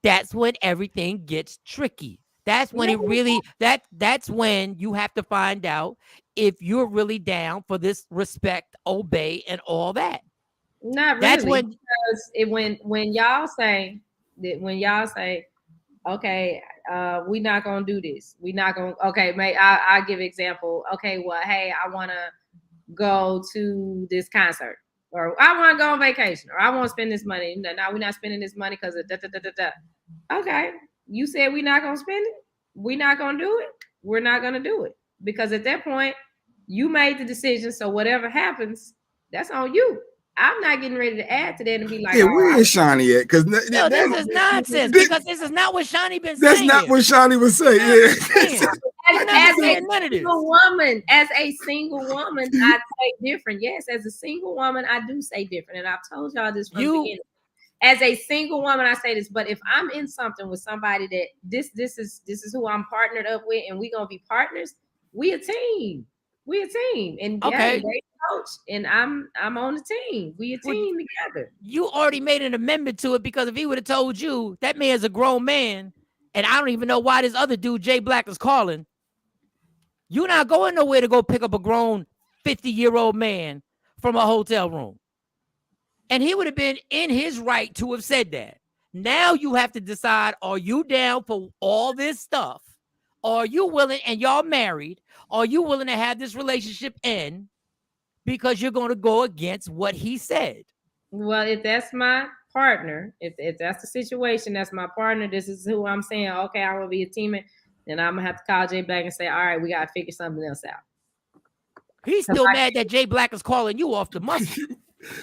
that's when everything gets tricky. That's when it really that's when you have to find out if you're really down for this respect, obey, and all that. Not really, that's when because when y'all say okay, we're not gonna do this. We're not gonna. Okay, I'll give an example. Okay, well, hey, I want to go to this concert, or I want to go on vacation, or I want to spend this money. No, we're not spending this money because of da da da da da. Okay, you said we're not gonna spend it. We're not gonna do it. We're not gonna do it because at that point, you made the decision. So whatever happens, that's on you. I'm not getting ready to add to that and be like, yeah, where is Shawnee at? Because this is nonsense. Because this is not what Shawnee been saying. That's not what Shawnee was saying. Yeah. As a single woman, I say different. Yes, as a single woman, I do say different, and I've told y'all this from the beginning. As a single woman, I say this, but if I'm in something with somebody that this is who I'm partnered up with, and we're gonna be partners, we a team. We a team, and okay. Yeah, they coach, and I'm on the team. We a team together. You already made an amendment to it because if he would have told you that man's a grown man, and I don't even know why this other dude Jay Black is calling, you're not going nowhere to go pick up a grown 50-year-old man from a hotel room. And he would have been in his right to have said that. Now you have to decide, are you down for all this stuff? Are you willing, and y'all married, are you willing to have this relationship end because you're going to go against what he said? Well, if that's my partner, if that's the situation, that's my partner, this is who I'm saying, okay, I want to be a teammate, then I'm going to have to call Jay Black and say, all right, we got to figure something else out. He's still mad that Jay Black is calling you off the muscle.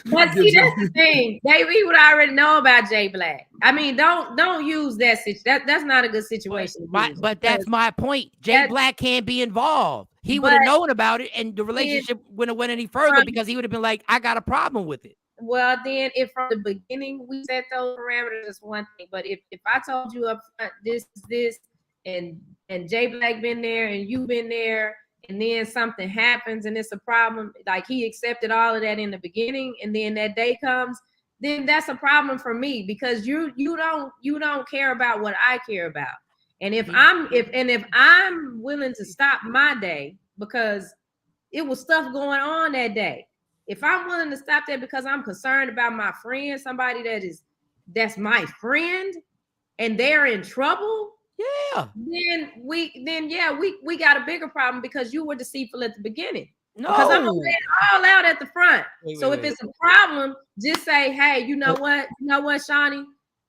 But see, that's the thing. We would already know about Jay Black. I mean, don't use that. That's not a good situation. But that's my point. Jay Black can't be involved. He would have known about it, and the relationship wouldn't have went any further because he would have been like, I got a problem with it. Well, then if from the beginning we set those parameters, that's one thing. But if I told you up front, this, and Jay Black been there and you been there, and then something happens and it's a problem, like he accepted all of that in the beginning, and then that day comes, then that's a problem for me because you don't care about what I care about. And if I'm willing to stop my day because it was stuff going on that day, if I'm willing to stop that because I'm concerned about my friend, somebody that's my friend, and they're in trouble, then we got a bigger problem because you were deceitful at the beginning. No, because I'm gonna lay it all out at the front. If it's a problem, just say, hey, you know what, Shawnee,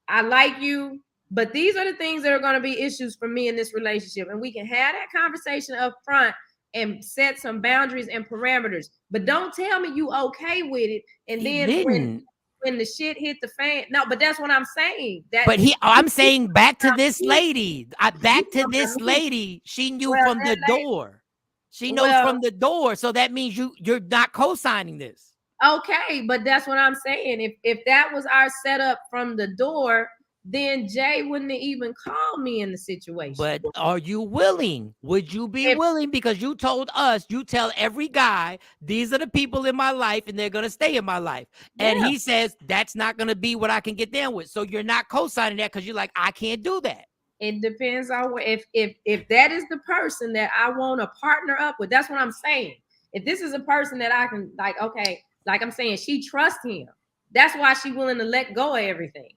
I like you, but these are the things that are going to be issues for me in this relationship, and we can have that conversation up front and set some boundaries and parameters. But don't tell me you okay with it, and then when the shit hit the fan. No, but that's what I'm saying. But I'm saying back to this lady. Back to this lady. She knew from the door. She knows from the door. So that means you're not co-signing this. Okay, but that's what I'm saying. If that was our setup from the door, then Jay wouldn't have even called me in the situation. But are you willing? Would you be willing? Because you told us, you tell every guy, these are the people in my life and they're going to stay in my life. And he says, that's not going to be what I can get down with. So you're not co-signing that because you're like, I can't do that. It depends on if that is the person that I want to partner up with. That's what I'm saying. If this is a person that I can okay, like I'm saying, she trusts him. That's why she's willing to let go of everything.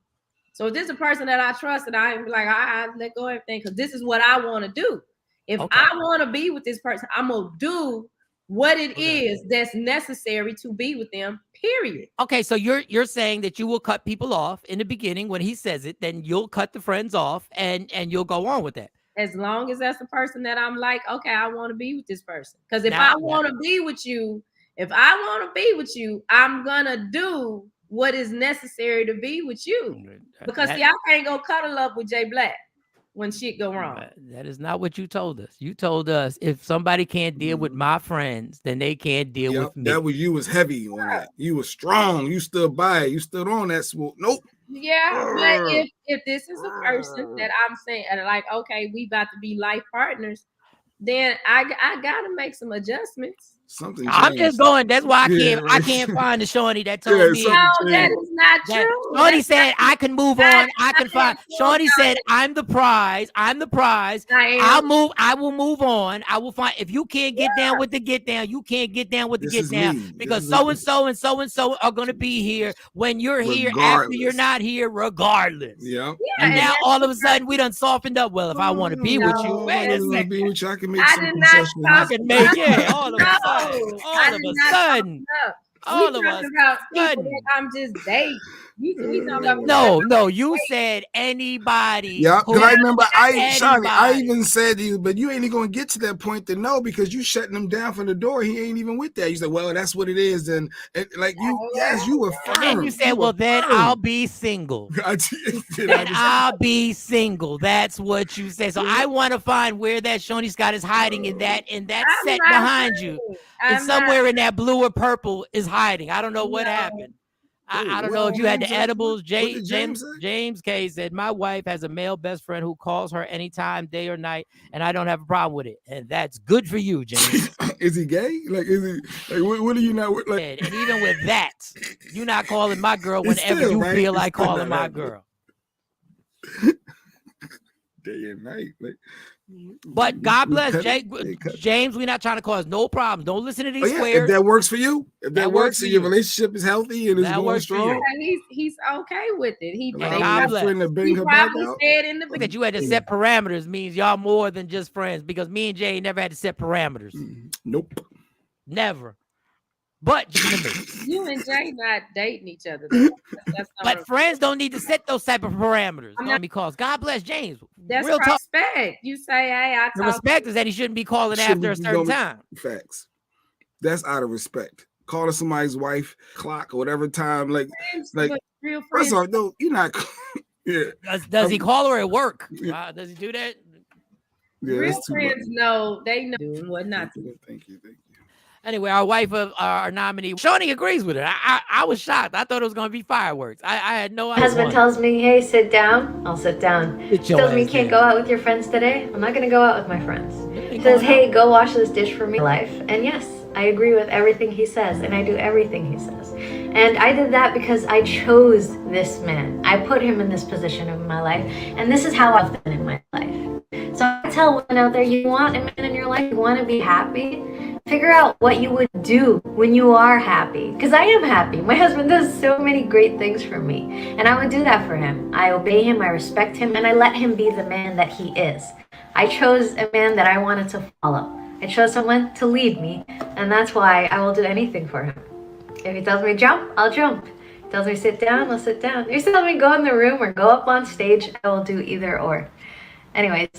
So if this is a person that I trust, and I like, I let go of everything because this is what I want to do. If I want to be with this person, I'm gonna do what it is that's necessary to be with them. Period. Okay, so you're saying that you will cut people off in the beginning when he says it, then you'll cut the friends off and you'll go on with that. As long as that's the person that I'm like, okay, I want to be with this person. Because if I want to be with you, I'm gonna do what is necessary to be with you. Because see, I can't go cuddle up with Jay Black when shit go wrong. That is not what you told us. You told us if somebody can't deal with my friends, then they can't deal with me. That was you was heavy on that. You was strong. You stood by it. You stood on that swoop. Nope. Yeah, but if this is a person that I'm saying like, okay, we about to be life partners, then I gotta make some adjustments. Something I'm just going. That's why I can't find the Shawnee that told me. No, that is not true. Shawnee said I can move on. I can find. Shawnee said I'm the prize. I'm the prize. I'll move. I will move on. I will find. If you can't get down with the get down, you can't get down with the get down because so and so are going to be here when you're here after you're not here, regardless. Yeah. And now all of a sudden we done softened up. Well, if I want to be with you, wait a second. Be with you, I can make some concessions. I can make all of a sudden. All of a sudden. I'm just dating. No, you said anybody. Yeah, because I remember I even said to you, but you ain't even gonna get to that point to know because you shutting him down from the door. He ain't even with that. You said, well, that's what it is. And like you were firm. And then you said, well, then I'll be single. I'll be single. That's what you said. So I want to find where that Shawnee Scott is hiding in that set behind you. And somewhere in that blue or purple is hiding. I don't know what happened. I don't know if you had the edibles. James K said, my wife has a male best friend who calls her anytime, day or night, and I don't have a problem with it. And that's good for you, James. Is he gay? Like, is he like what are you not like? And even with that, you're not calling my girl whenever you feel like calling my girl. Day and night. Like, but God bless James. We're not trying to cause no problems. Don't listen to these squares. If that works for you, if that works for your relationship is healthy and is going strong, he's okay with it. He probably said in the beginning that you had to set parameters means y'all more than just friends because me and Jay never had to set parameters. Nope, never. But you and Jay not dating each other. But friends don't need to set those type of parameters. Because God bless James. That's real respect. You say, hey, the respect is that he shouldn't be calling after a certain time. Facts. That's out of respect. Calling somebody's wife clock or whatever time, like real first off, no, you're not. Does he call her at work? Does he do that? Yeah, real friends know they know what not to do. Thank you. Anyway, our wife of our nominee, Shawnee agrees with it. I was shocked. I thought it was going to be fireworks. I had no idea. My husband tells me, hey, sit down. I'll sit down. He tells me you can't go out with your friends today. I'm not going to go out with my friends. He says, hey, go wash this dish for me. Life. And yes, I agree with everything he says, and I do everything he says. And I did that because I chose this man. I put him in this position of my life, and this is how I've been in my life. So I tell women out there, you want a man in your life, you want to be happy, figure out what you would do when you are happy. Because I am happy. My husband does so many great things for me. And I would do that for him. I obey him, I respect him, and I let him be the man that he is. I chose a man that I wanted to follow. I chose someone to lead me. And that's why I will do anything for him. If he tells me jump, I'll jump. If he tells me sit down, I'll sit down. If he tells me go in the room or go up on stage, I will do either or. Anyways,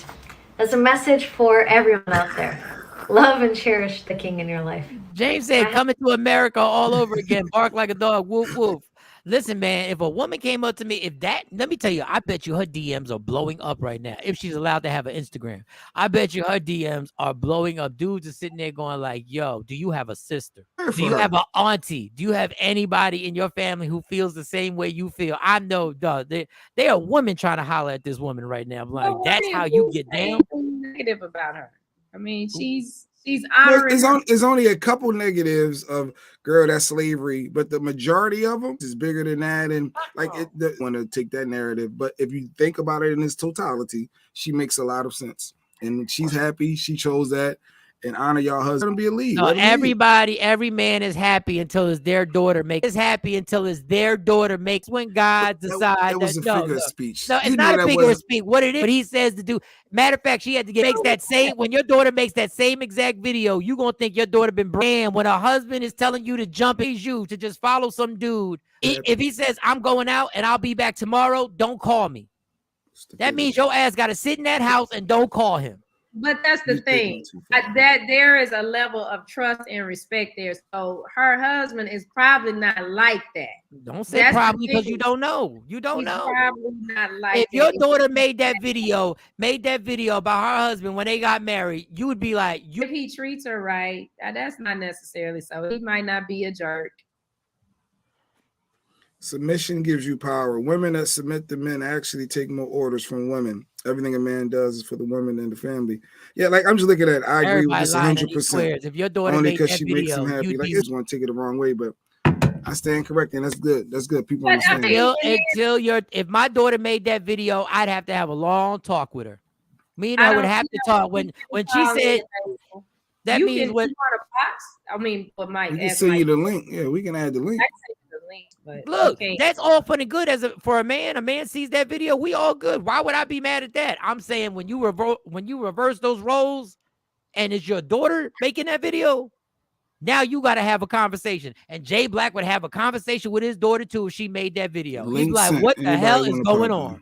that's a message for everyone out there. Love and cherish the king in your life. James said, coming to America all over again. Bark like a dog. Woof, woof. Listen, man, if a woman came up to me, let me tell you, I bet you her DMs are blowing up right now. If she's allowed to have an Instagram, I bet you her DMs are blowing up. Dudes are sitting there going like, yo, do you have a sister? Do you have an auntie? Do you have anybody in your family who feels the same way you feel? I know, dog. They are women trying to holler at this woman right now. I'm like, that's how you get down. Negative about her. I mean, she's honoring. It's only a couple negatives of girl, that's slavery, but the majority of them is bigger than that. And like, want to take that narrative, but if you think about it in its totality, she makes a lot of sense, and she's happy she chose that. And honor y'all husband, be a lead. No, every man is happy until it's their daughter makes. Is happy until it's their daughter makes. When God decides that was a figure of speech. No, it's not a figure of speech. What it is, what he says to do. Matter of fact, she had to makes that same. When your daughter makes that same exact video, you gonna think your daughter been brand. When her husband is telling you to jump, you to just follow some dude. If he says I'm going out and I'll be back tomorrow, don't call me. That means your ass got to sit in that house and don't call him. But that's the thing, that there is a level of trust and respect there. So her husband is probably not like that. Don't say probably, because you don't know. You don't know. Probably not like if your daughter made that video about her husband when they got married, you would be like, if he treats her right, that's not necessarily so. He might not be a jerk. Submission gives you power. Women that submit to men actually take more orders from women. Everything a man does is for the women and the family. Yeah, like I'm just looking at it. I agree with this 100%. If your daughter only because she makes him happy, like it's going to take it the wrong way, but I stand corrected. And that's good. That's good. People understand. If my daughter made that video, I'd have to have a long talk with her. Me and her would have to talk. When she said that you means when. I mean, but Mike, we can send you the link. Yeah, we can add the link. But look, that's all fun and good for a man. A man sees that video, we all good. Why would I be mad at that? I'm saying when you reverse those roles, and it's your daughter making that video, now you got to have a conversation. And Jay Black would have a conversation with his daughter too if she made that video. He'd be like, "What the hell is going on?"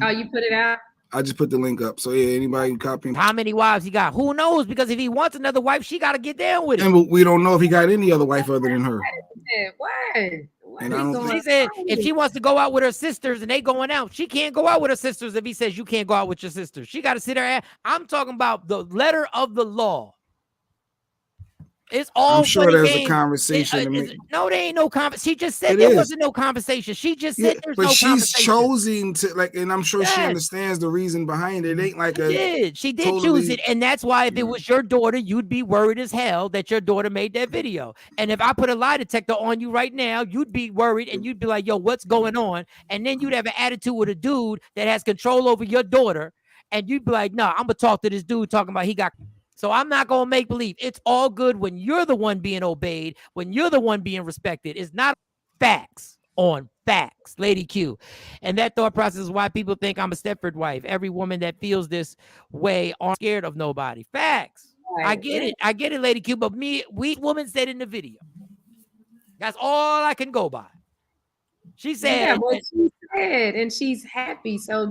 Oh, you put it out. I just put the link up. So yeah, anybody can copy him. How many wives he got? Who knows? Because if he wants another wife, she got to get down with it. And we don't know if he got any other wife other than her. What? She said if she wants to go out with her sisters and they going out, she can't go out with her sisters if he says you can't go out with your sisters. She got to sit there. I'm talking about the letter of the law. It's all. I'm sure there's a conversation. No, there ain't no conversation. She just said there wasn't no conversation. She just said there's no conversation. But she's choosing to and I'm sure she understands the reason behind it. It ain't like she did choose it, and that's why if it was your daughter, you'd be worried as hell that your daughter made that video. And if I put a lie detector on you right now, you'd be worried, and you'd be like, "Yo, what's going on?" And then you'd have an attitude with a dude that has control over your daughter, and you'd be like, "No, I'm gonna talk to this dude talking about he got." So I'm not going to make believe. It's all good when you're the one being obeyed, when you're the one being respected. It's not facts on facts, Lady Q. And that thought process is why people think I'm a Stepford wife. Every woman that feels this way aren't scared of nobody. Facts. Right. I get it, Lady Q. But we woman said in the video. That's all I can go by. She said, yeah, what she said, and she's happy. So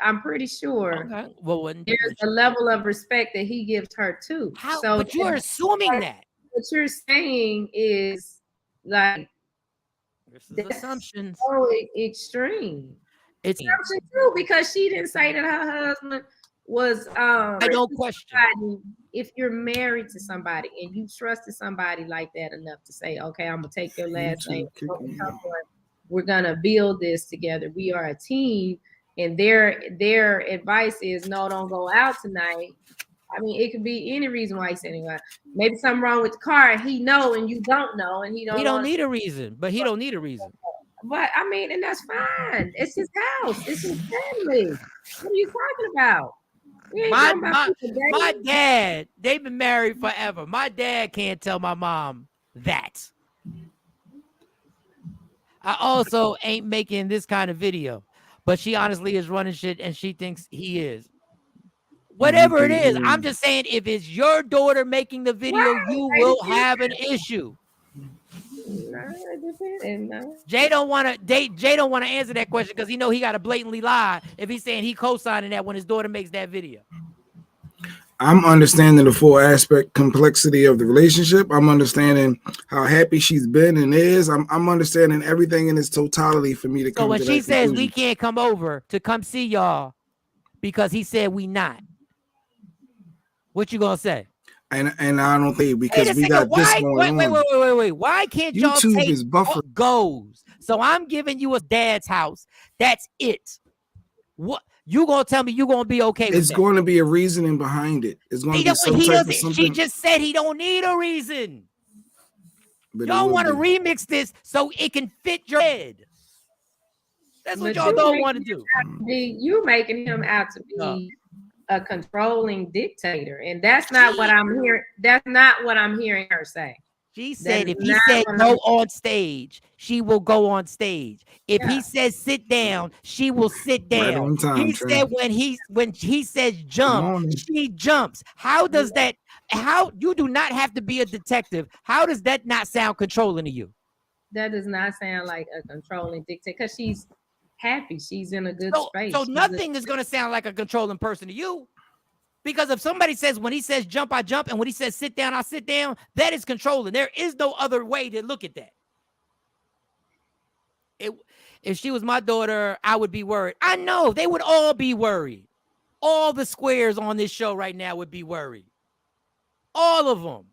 I'm pretty sure there's a level of respect that he gives her too. But you're assuming that. What you're saying is like assumptions. So extreme. It's assumption too, because she didn't say that her husband was. I don't question. If you're married to somebody and you trusted somebody like that enough to say, "Okay, I'm gonna take your last name. We're gonna build this together. We are a team." And their advice is, "No, don't go out tonight." I mean, it could be any reason why he's saying that. Maybe something wrong with the car, and he know, and you don't know, and he don't need a reason. But he don't need a reason. But I mean, and that's fine. It's his house. It's his family. What are you talking about? My dad, they've been married forever. My dad can't tell my mom that. I also ain't making this kind of video, but she honestly is running shit and she thinks he is. Whatever it is, I'm just saying if it's your daughter making the video, you will have an issue. Jay don't want to answer that question because he know he got to blatantly lie if he's saying he co-signing that when his daughter makes that video. I'm understanding the full aspect complexity of the relationship. I'm understanding how happy she's been and is. I'm understanding everything in its totality for me to come So when to she that says conclusion. we can't come over to come see y'all because he said we not, what you gonna say? And I don't think because we got this going on. Wait. Why can't y'all YouTube take is buffer goes? So I'm giving you a dad's house. That's it. What you gonna tell me you gonna be okay with it's that? going to be a reasoning behind it. It's going to be some type of something. She just said he don't need a reason. But y'all want to remix this so it can fit your head. That's what y'all don't want to do. You making him out to be a controlling dictator, and that's not what I'm hearing. That's not what I'm hearing her say. She said if he said go on stage, she will go on stage. If he says sit down, she will sit down. Right on time, he said when he says jump, she jumps. How does that? How you do not have to be a detective? How does that not sound controlling to you? That does not sound like a controlling dictator because she's happy. She's in a good space. So nothing is going to sound like a controlling person to you. Because if somebody says, when he says jump, I jump, and when he says sit down, I sit down, that is controlling. There is no other way to look at that. If she was my daughter, I would be worried. I know they would all be worried. All the squares on this show right now would be worried. All of them.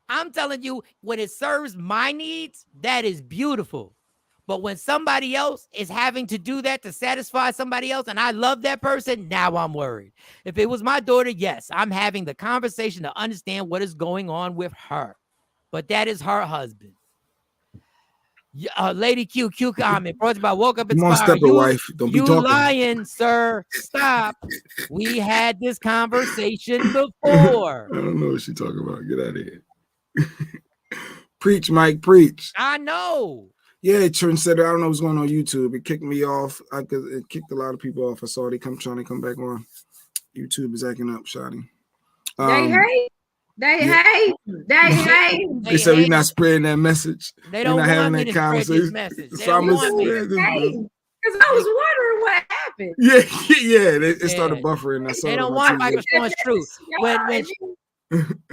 I'm telling you, when it serves my needs, that is beautiful. But when somebody else is having to do that to satisfy somebody else, and I love that person, now I'm worried. If it was my daughter, yes, I'm having the conversation to understand what is going on with her. But that is her husband. Lady Q comment. Brought by Woke Up Come on, Inspired. wife. Don't be talking. Lying, sir. Stop. We had this conversation before. I don't know what she's talking about. Get out of here. Preach, Mike, preach. I know. Yeah, Trendsetter. I don't know what's going on YouTube. It kicked me off. It kicked a lot of people off. I saw they trying to come back on. YouTube is acting up, Shotty. They hate. They hate. They said we're not spreading that message. They don't want me to spread this message. They don't want me. Because I was wondering what happened. Yeah. It started buffering. They don't want Michael Shawn's truth.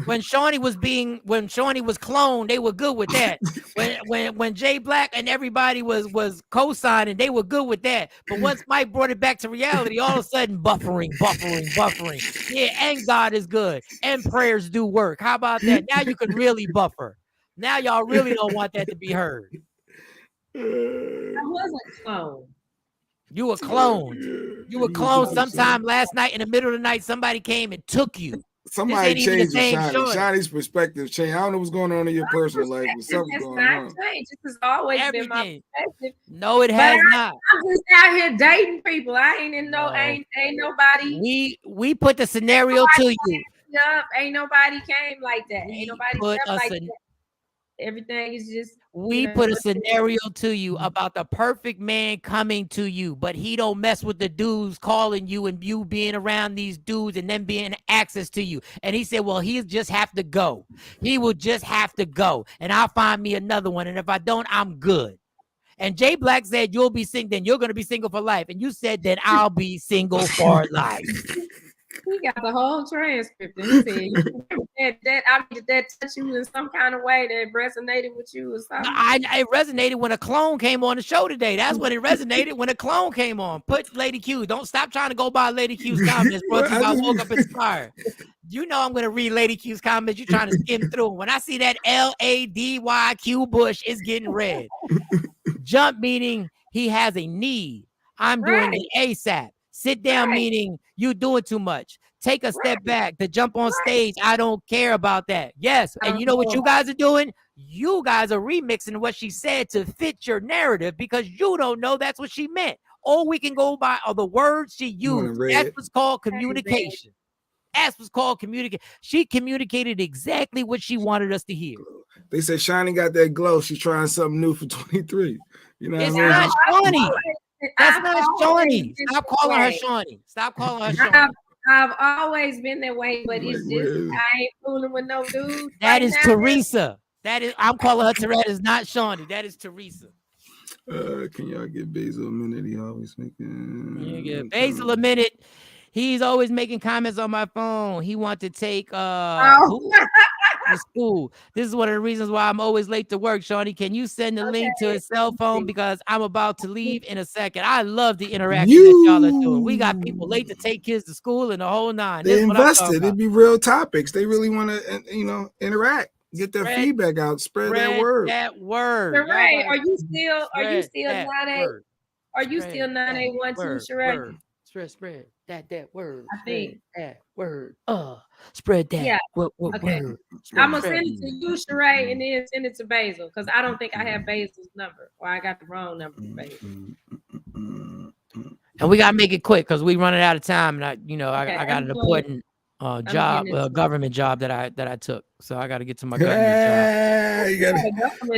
When Shawnee was cloned, they were good with that. When Jay Black and everybody was co-signing, they were good with that. But once Mike brought it back to reality, all of a sudden buffering. Yeah, and God is good, and prayers do work. How about that? Now you can really buffer. Now y'all really don't want that to be heard. I wasn't cloned. You were cloned. You were cloned sometime last night in the middle of the night. Somebody came and took you. Somebody changed Shawnee's perspective. Change. I don't know what's going on in your personal life, but something's going on. It has always been my perspective. No, it has not. I'm just out here dating people. I ain't in ain't nobody. We put the scenario to you. Ain't nobody came like that. Ain't nobody like that. Everything is just. We put a scenario to you about the perfect man coming to you, but he don't mess with the dudes calling you and you being around these dudes and them being access to you. And he said, well, he'll just have to go. He will just have to go. And I'll find me another one. And if I don't, I'm good. And Jay Black said, you'll be single, then you're going to be single for life. And you said that I'll be single for life. He got the whole transcript. And he said, that touched you in some kind of way that resonated with you or something. It resonated when a clone came on the show today. That's when it resonated, when a clone came on. Put Lady Q. Don't stop trying to go by Lady Q's comments. Brought to you by Woke Up Inspired. You know I'm going to read Lady Q's comments. You're trying to skim through. When I see that LADYQ Bush, it's getting red. Jump meaning he has a need. I'm doing it ASAP. Sit down meaning you doing too much. Take a step back to jump on stage. I don't care about that. Yes. And you know what you guys are doing? You guys are remixing what she said to fit your narrative because you don't know that's what she meant. All we can go by are the words she used. That's what's called communication. That's what's called communicate. She communicated exactly what she wanted us to hear. They said Shiny got that glow. She's trying something new for 23. You know, it's not Shawnee. That's not Shawnee. Stop calling her Shawnee. Stop calling her Shawnee. I've always been that way, but it's just I ain't fooling with no dude. That is Teresa. That is I'm calling her Teresa. That is not Shawnee. That is Teresa. Can y'all give Basil a minute? He always making. You give Basil a minute. He's always making comments on my phone. He wants to take to school. This is one of the reasons why I'm always late to work, Shawnee. Can you send the link to his cell phone? Because I'm about to leave in a second. I love the interaction that y'all are doing. We got people late to take kids to school and the whole nine. They invested. It'd be real topics. They really want to, interact, get their feedback out, spread that word. That word. Sheree, are you still 9A? Are you still 9A12, Sheree? Spread that word. I think that word. Spread that. Yeah. What okay. word? I'm gonna send it to you, Sheree, and then send it to Basil because I don't think I have Basil's number, or I got the wrong number for Basil. And we gotta make it quick because we running out of time. And I got an important job, government job that I took. So I got to get to my government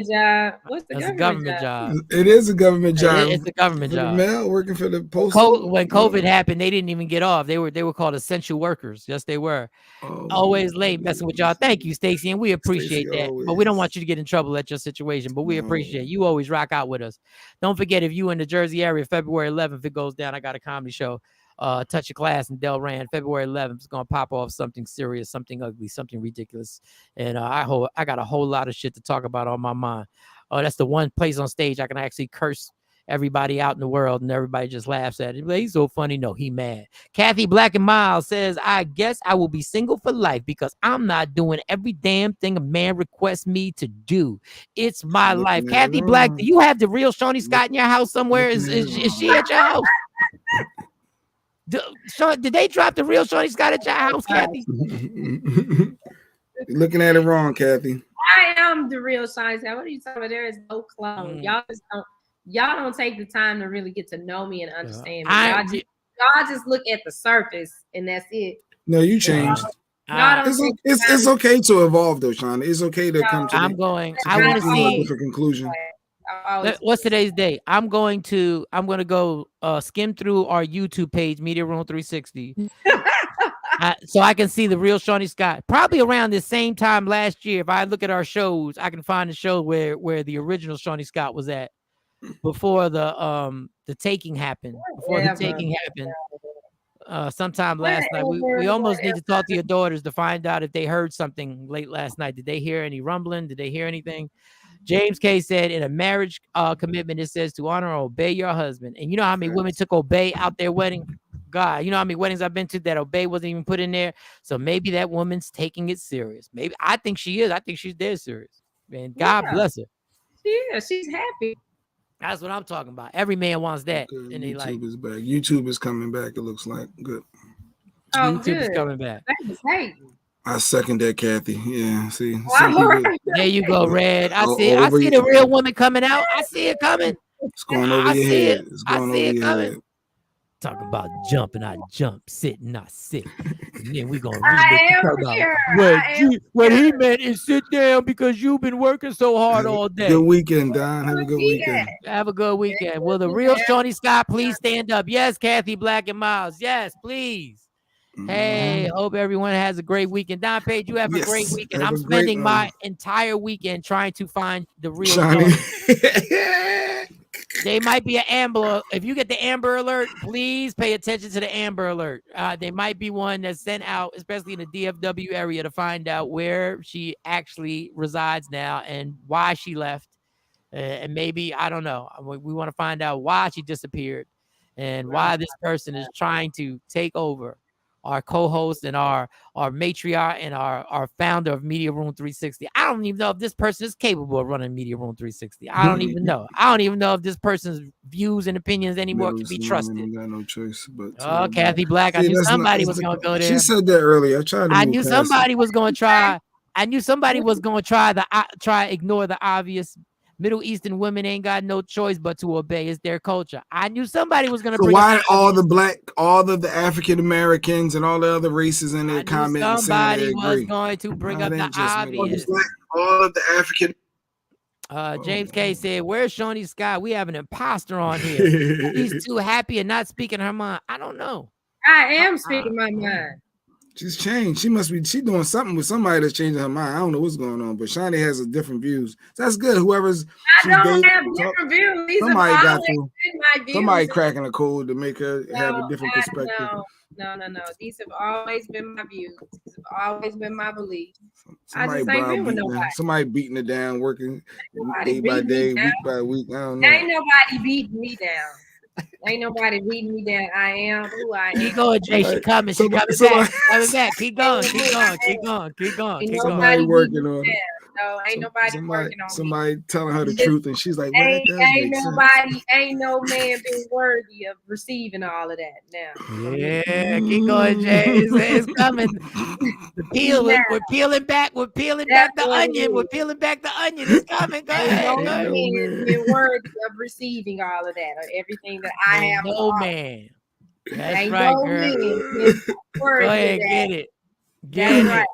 job. What's the government job? It is a government job. It's a government job. Mail, working for the post. When COVID happened, they didn't even get off. They were called essential workers. Yes, they were. Always late messing with y'all. Thank you, Stacey, and we appreciate that. Always. But we don't want you to get in trouble at your situation. But we appreciate you always rock out with us. Don't forget, if you in the Jersey area, February 11th, it goes down. I got a comedy show. Touch of Class in Delran, February 11th. It's gonna pop off something serious, something ugly, something ridiculous, and I got a whole lot of shit to talk about on my mind. That's the one place on stage I can actually curse everybody out in the world, and everybody just laughs at it. He's so funny. No, he mad. Kathy Black and Miles says, "I guess I will be single for life because I'm not doing every damn thing a man requests me to do. It's my life." Kathy Black, do you have the real Shawnee Scott in your house somewhere? Is she at your house? Sean, did they drop the real Shawnee Scott at your house, Kathy? You're looking at it wrong, Kathy. I am the real Shawnee Scott. What are you talking about? There is no clone. Y'all don't take the time to really get to know me and understand me. Y'all just look at the surface and that's it. No, you changed. It's okay to evolve though, Shawn. It's okay to come to I want to see a conclusion. What's today's date? I'm going to go skim through our YouTube page, Media Room 360, so I can see the real Shawnee Scott. Probably around the same time last year, if I look at our shows, I can find the show where the original Shawnee Scott was at before the taking happened. Sometime last night. We almost need to talk to your daughters to find out if they heard something late last night. Did they hear any rumbling? Did they hear anything? James K said, in a marriage commitment, it says to honor or obey your husband. And you know how many women took obey out their wedding? God, you know how many weddings I've been to that obey wasn't even put in there? So maybe that woman's taking it serious. Maybe I think she is. I think she's dead serious. Man, God bless her. Yeah, she's happy. That's what I'm talking about. Every man wants that. Okay, and YouTube is back. YouTube is coming back. It looks like good. YouTube is coming back. That is hating. I second that, Kathy. Yeah, see. There you go, Red. I see the real woman coming out. I see it coming. It's going over your head. It's going over your head. Talking about jumping, I jump, sitting, I sit. And then we're gonna what he meant is sit down because you've been working so hard all day. Good weekend, Don. Have a good weekend. Have a good weekend. Will the real Shawnee Scott please stand up? Yes, Kathy Black and Miles. Yes, please. Hey, hope everyone has a great weekend. Don Page, you have a great weekend. I'm spending my entire weekend trying to find the real Shawnee. They might be an Amber. If you get the Amber Alert, please pay attention to the Amber Alert. There might be one that's sent out, especially in the DFW area, to find out where she actually resides now and why she left. And maybe, I don't know. We want to find out why she disappeared and why this person is trying to take over our co-host and our matriarch and our founder of Media Room 360. I don't even know if this person is capable of running Media Room 360. I don't even know. I don't even know if this person's views and opinions anymore can be trusted. I got no choice. But Kathy Black, I knew somebody was going to go there. She said that earlier. I knew somebody was going to try. I knew somebody was going to try ignore the obvious. Middle Eastern women ain't got no choice but to obey. It's their culture. I knew somebody was going to. So why all the African Americans and all the other races in their comments? Somebody was going to bring up the obvious. All of the African. James K said, "Where's Shawnee Scott? We have an imposter on here. She's too happy and not speaking her mind. I don't know. I am speaking my mind. She's changed. She's doing something with somebody that's changing her mind. I don't know what's going on, but Shawnee has a different views. That's good. Whoever's I don't have different views. Somebody cracking a code to make her have a different perspective. No. These have always been my views. These have always been my beliefs. I Somebody just ain't been with nobody. Somebody beating it down, working day by beating me day, down. week by week. I don't know. Ain't nobody beating me down. Ain't nobody beating me down. I am who I am. Keep going, Jay. She coming. She coming back. Coming back. Keep going. Keep going. Keep going. Keep going. Keep going. Somebody working on it. No, ain't nobody working on somebody telling her the truth, and she's like, "Well, that does ain't make nobody, sense." ain't no man been worthy of receiving all of that. Now, yeah, keep going, Jay. It's coming. The peel. We're peeling back. We're peeling back the onion. We're peeling back the onion. It's coming. Go ahead. No man been worthy of receiving all of that or everything that I have. No man. That's ain't right, no girl. man Go ahead, get it. Get That's it. right.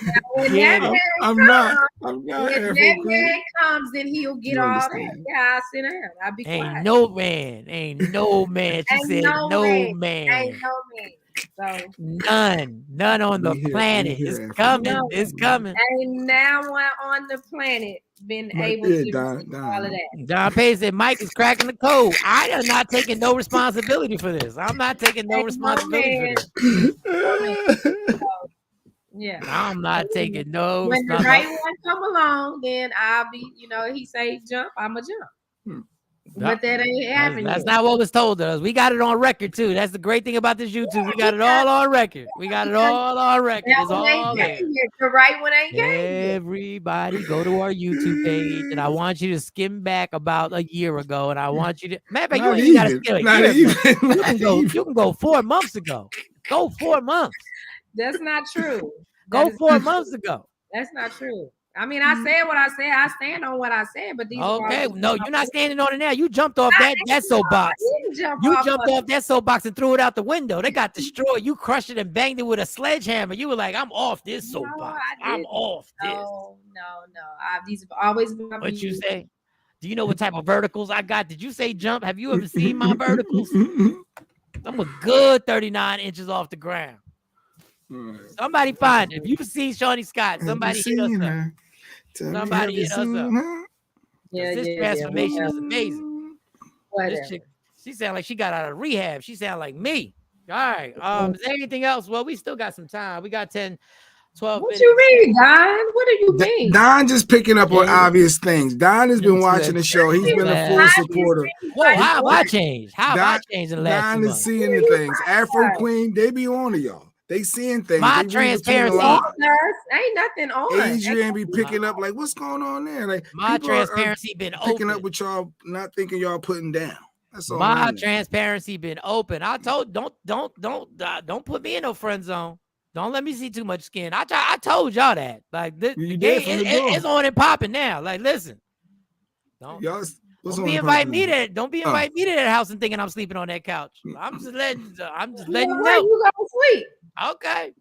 Now, when Get that it. man I'm comes, not. When that man comes, then he'll get all that. Yeah, I'll sit down. I'll be quiet. Ain't no man. Ain't no man. She said no man. Ain't no man. So none on the planet. It's coming. It's coming. Ain't now one on the planet been able to do all of that. Don Payne said Mike is cracking the code. I am not taking no responsibility for this. I'm not taking no responsibility for this. Yeah, I'm not taking no. When the right one come along, then I'll be. He say jump, I'ma jump. But that ain't happening. That's not what was told to us. We got it on record too. That's the great thing about this YouTube. We got it all on record. We got it all on record. It's all there. The right one ain't Everybody go to our YouTube page, and I want you to skim back about a year ago, and I want you to. Matter of fact, you ain't got to skim a year ago. You can go 4 months ago. Go 4 months. That's not true. Go 4 months ago. That's not true. I mean, I said what I said. I stand on what I said, but these. Okay, no, you're not standing on it now. You jumped off that soapbox. You jumped off that soapbox and threw it out the window. They got destroyed. You crushed it and banged it with a sledgehammer. You were like, "I'm off this soapbox. I'm off this." No. These have always been. What you say? Do you know what type of verticals I got? Did you say jump? Have you ever seen my verticals? I'm a good 39 inches off the ground. Somebody find it. If you see Shawnee Scott, somebody hit us up. Somebody hit us up. This transformation is amazing. This chick, she sound like she got out of rehab. She sound like me. All right. Is there anything else? Well, we still got some time. We got 10, 12 minutes. What you mean, Don? What do you mean? Don just picking up on obvious things. Don has been watching the show. He's been a full supporter. Whoa, how have I changed? How have I changed in the last 2 months? Don is seeing the things. Afro Queen, they be on to y'all. They seeing things. My transparency. Ain't nothing on. Adrian be picking up like, what's going on there? Like my transparency been picking open. up with y'all, not thinking y'all putting down. That's all. My transparency been open. I told don't put me in no friend zone. Don't let me see too much skin. I told y'all that. Like the game it's on and popping now. Like listen, don't be inviting me to that house and thinking I'm sleeping on that couch. I'm just letting you know. You go sleep. Okay.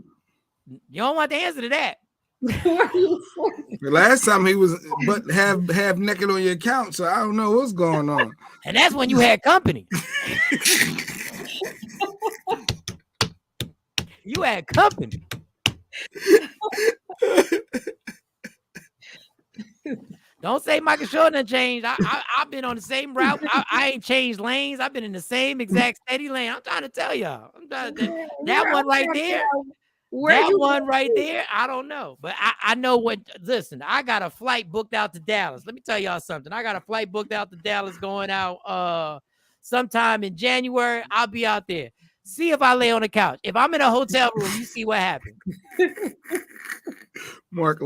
You don't want the answer to that. The last time he was half naked on your couch, so I don't know what's going on. And that's when you had company. You had company. Don't say Michael Shawn done changed. I've been on the same route. I ain't changed lanes. I've been in the same exact steady lane. I'm trying to tell y'all. That one right there. That one right there. I don't know. But I know what. Listen, I got a flight booked out to Dallas. Let me tell y'all something. I got a flight booked out to Dallas going out sometime in January. I'll be out there. See if I lay on the couch. If I'm in a hotel room, you see what happened. Mark,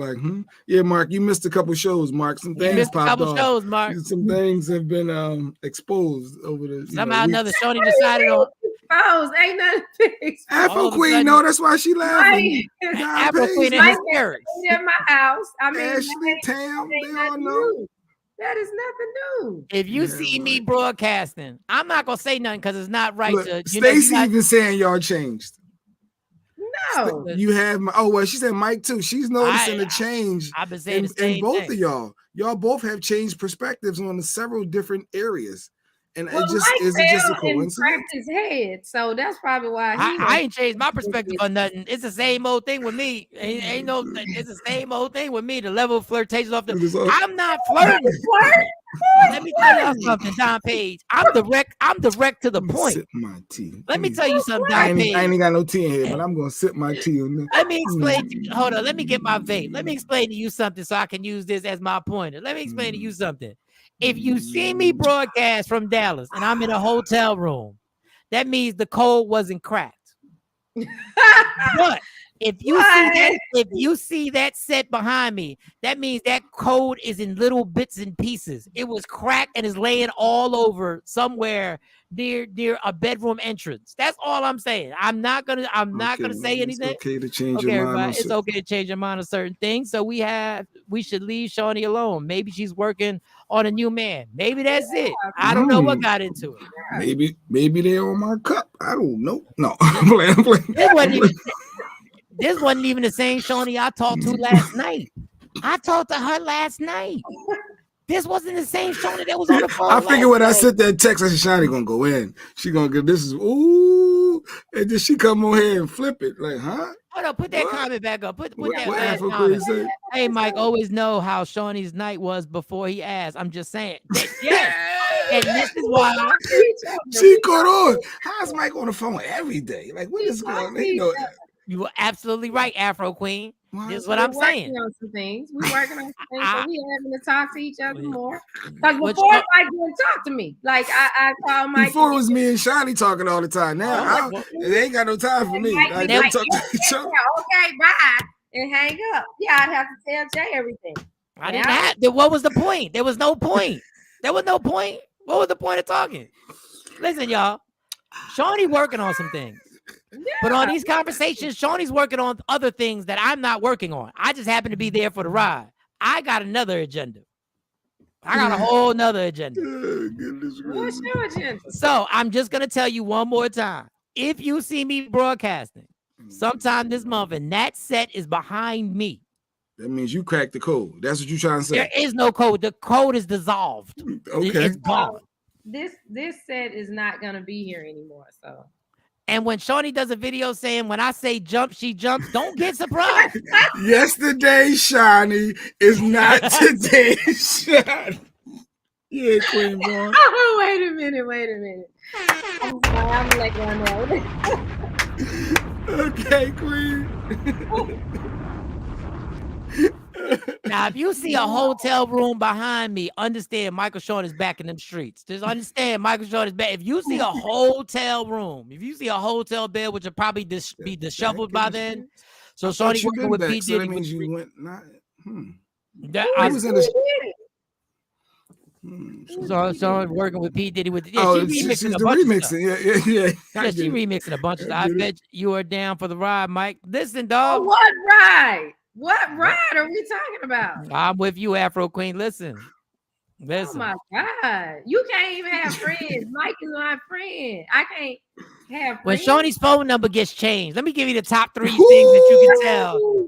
yeah, Mark, you missed a couple shows, Mark. Some things popped off. Shows, Mark. Some things have been exposed over the somehow another Shawnee decided on. Ain't nothing. Afro Queen, no, that's why she laughing. Afro Queen in hysterics. In my house. I mean, Ashley, Tam, they all know. That is nothing new. If you see me broadcasting, I'm not gonna say nothing because it's not right. Look, Stacey even saying y'all changed. No, you have she said Mike too. She's noticing the change. I've been saying in both of y'all. Y'all both have changed perspectives on several different areas. And Mike is it just a coincidence? Cracked his head, so that's probably why I ain't changed my perspective on nothing. It's the same old thing with me. It's the same old thing with me. The level of flirtation off the. I'm not flirting. Let me tell y'all something, Don Page. I'm direct to the point. Sip my tea. Let me tell you something, Don Page. I ain't got no tea in here, but I'm gonna sip my tea. Let me explain to you. Hold on. Let me get my vape. Let me explain to you something so I can use this as my pointer. Let me explain to you something. If you see me broadcast from Dallas and I'm in a hotel room, that means the code wasn't cracked. But if you see that set behind me, that means that code is in little bits and pieces. It was cracked and is laying all over somewhere near a bedroom entrance. That's all I'm saying. I'm not gonna say anything. It's okay to change your mind. It's okay to change your mind on certain things. So we should leave Shawnee alone. Maybe she's working on a new man. Maybe that's it. I don't know what got into it. Maybe they're on my cup. I don't know. No, I'm playing. This wasn't even the same Shawnee I talked to last night. I talked to her last night. This wasn't the same Shawnee that was on the phone. I figured when I sent that text, I said, Shawnee gonna go in. She gonna get this is ooh, and then she come on here and flip it. Like, huh? Hold on, put that comment back up. Put that what last comment. Hey, Mike, always know how Shawnee's night was before he asked. I'm just saying. Yes. And this is why she caught on. How's Mike on the phone every day? Like, what is going on? You were absolutely right, Afro Queen. This is what I'm saying. On some things. We're working on some things, so we having to talk to each other more. Because before Mike wouldn't talk to me. Like I call Mike. Before it was me and Shawnee talking all the time. Now they ain't got no time for me. Like, they talk to each other. Okay, bye. And hang up. Yeah, I'd have to tell Jay everything. I didn't have. What was the point? There was no point. There was no point. What was the point of talking? Listen, y'all. Shawnee working on some things. Yeah. But on these conversations, Shawnee's working on other things that I'm not working on. I just happen to be there for the ride. I got another agenda. I got a whole nother agenda. What's your agenda? So I'm just going to tell you one more time. If you see me broadcasting sometime this month and that set is behind me, that means you cracked the code. That's what you're trying to say. There is no code. The code is dissolved. Okay. It's gone. This set is not going to be here anymore. So. And when Shawnee does a video saying, when I say jump, she jumps, don't get surprised. Yesterday, Shawnee is not today, Shawnee. Yeah, Queen Vaughn. Oh, wait a minute. I'm sorry, I'm like one now. Okay, Queen. Now, if you see a hotel room behind me, understand Michael Shawn is back in them streets. Just understand Michael Shawn is back. If you see a hotel room, if you see a hotel bed, which will probably be disheveled by then. So Shawnee working with P. Diddy. That means you went not. I was in the. So Shawn working with P. Diddy with. Yeah, she's remixing a bunch of stuff. Yeah, she remixing a bunch of stuff. I bet you are down for the ride, Mike. Listen, dog. Oh, what ride? What ride are we talking about? I'm with you, Afro Queen. Listen. Oh my God. You can't even have friends. Mike is my friend. I can't have friends. When Shawnee's phone number gets changed, let me give you the top 3 things that you can tell.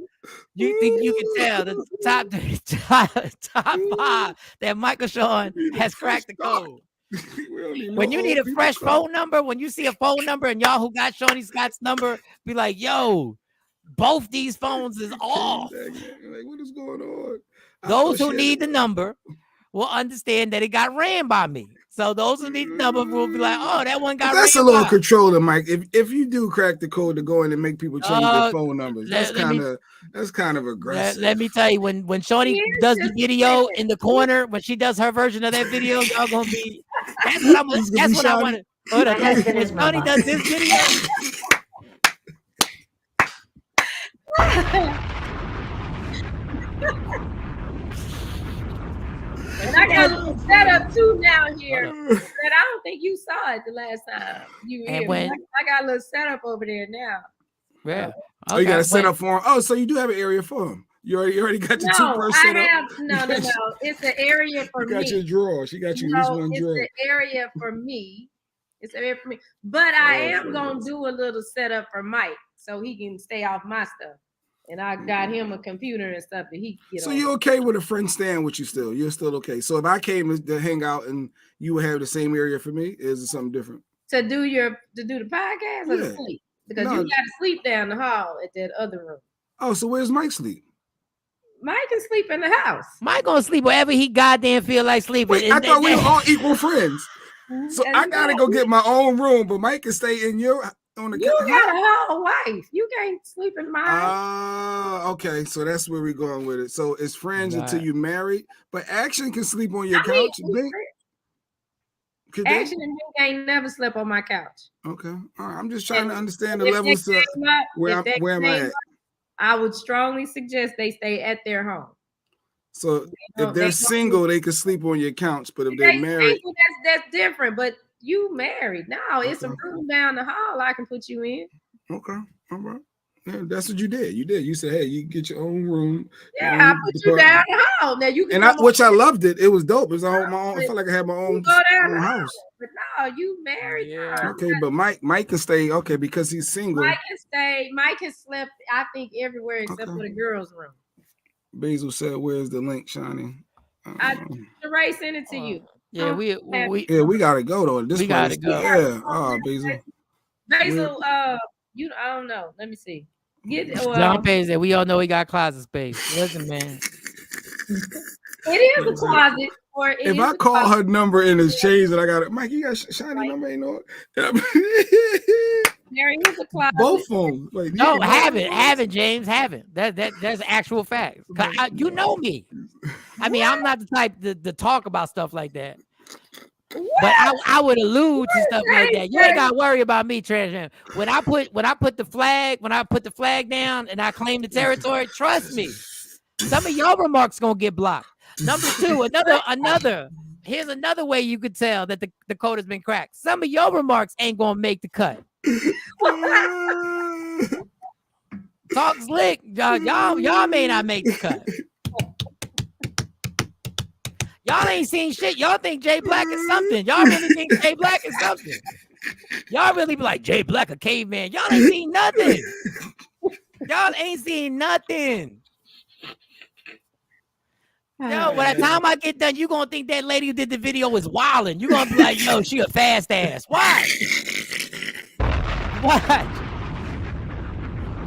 You think you can tell the top 5 that Michael Shawn has cracked the code. When you need a fresh phone number, when you see a phone number and y'all who got Shawnee Scott's number, be like, yo, both these phones is off. Like, what is going on? Those who need the number will understand that it got ran by me. So those who need the number will be like, oh, that one got ran. That's a little controlling, Mike. If you do crack the code to go in and make people change their phone numbers, that's kind of aggressive. Let me tell you, when Shawnee does the video in the corner, when she does her version of that video, y'all gonna be. That's what I'm. That's what I want to. Hold on. When Shawnee does this video. And I got a little setup too now here that I don't think you saw it the last time you were here. I got a little setup over there now. Yeah. Oh, you got a setup for him. Oh, so you do have an area for him. You already got your 2-person setup. No. It's an area for me. You got your drawer. She got you at least one drawer. It's an area for me. It's an area for me. But I am gonna do a little setup for Mike so he can stay off my stuff. And I got him a computer and stuff that he can get on. So you're okay with a friend staying with you still? You're still okay. So if I came to hang out and you would have the same area for me, is it something different? To do the podcast or to sleep? Because you got to sleep down the hall at that other room. Oh, so where's Mike sleep? Mike can sleep in the house. Mike gonna sleep wherever he goddamn feel like sleeping. Wait, I thought we were all equal friends. So And I gotta go get my own room, but Mike can stay in your on the. You got a whole wife. You can't sleep in mine. Okay. So that's where we're going with it. So it's friends Right. until you married, but Action can sleep on your couch. Action and Nick ain't never slept on my couch. Okay. All right. I'm just trying to understand the levels of where am I at. I would strongly suggest they stay at their home. So if they're single, they can sleep on your couch, but if they're married, single, that's different. But you married. No, it's a room down the hall I can put you in. Okay. All right. Yeah, that's what you did. You said, hey, you get your own room. Yeah, I put you down the hall. Now you can which I loved it. It was dope. It was my own. I felt like I had my own house. But no, you married. Yeah. Okay, but Mike can stay. Okay, because he's single. Mike can stay. Mike has slept, I think, everywhere except for the girls' room. Basil said, "Where's the link, Shawnee?" Ray sent it to you. Yeah, we gotta go though. We gotta go. Yeah. Oh, Basil. Basil, I don't know. Let me see. John pays that we all know he got closet space. Listen, man. It is a closet. If I call her number and it's changed and I got it, Mike, you got Shiny number, ain't know it. Mary, here's a closet. Both phones. Like, no, haven't, James, haven't. That's actual facts. You know me. I mean, I'm not the type to talk about stuff like that. What? But I would allude to stuff like that. You ain't gotta worry about me, transgender. When I put the flag down and I claim the territory, trust me, some of your remarks gonna get blocked. Number two, here's another way you could tell that the code has been cracked. Some of your remarks ain't gonna make the cut. Talk slick, y'all may not make the cut. Y'all ain't seen shit. Y'all think Jay Black is something. Y'all really think Jay Black is something. Y'all really be like, Jay Black a caveman. Y'all ain't seen nothing. Y'all ain't seen nothing. Yo, by the time I get done, you gonna think that lady who did the video was wilding. You gonna be like, yo, she a fast ass. Why? What?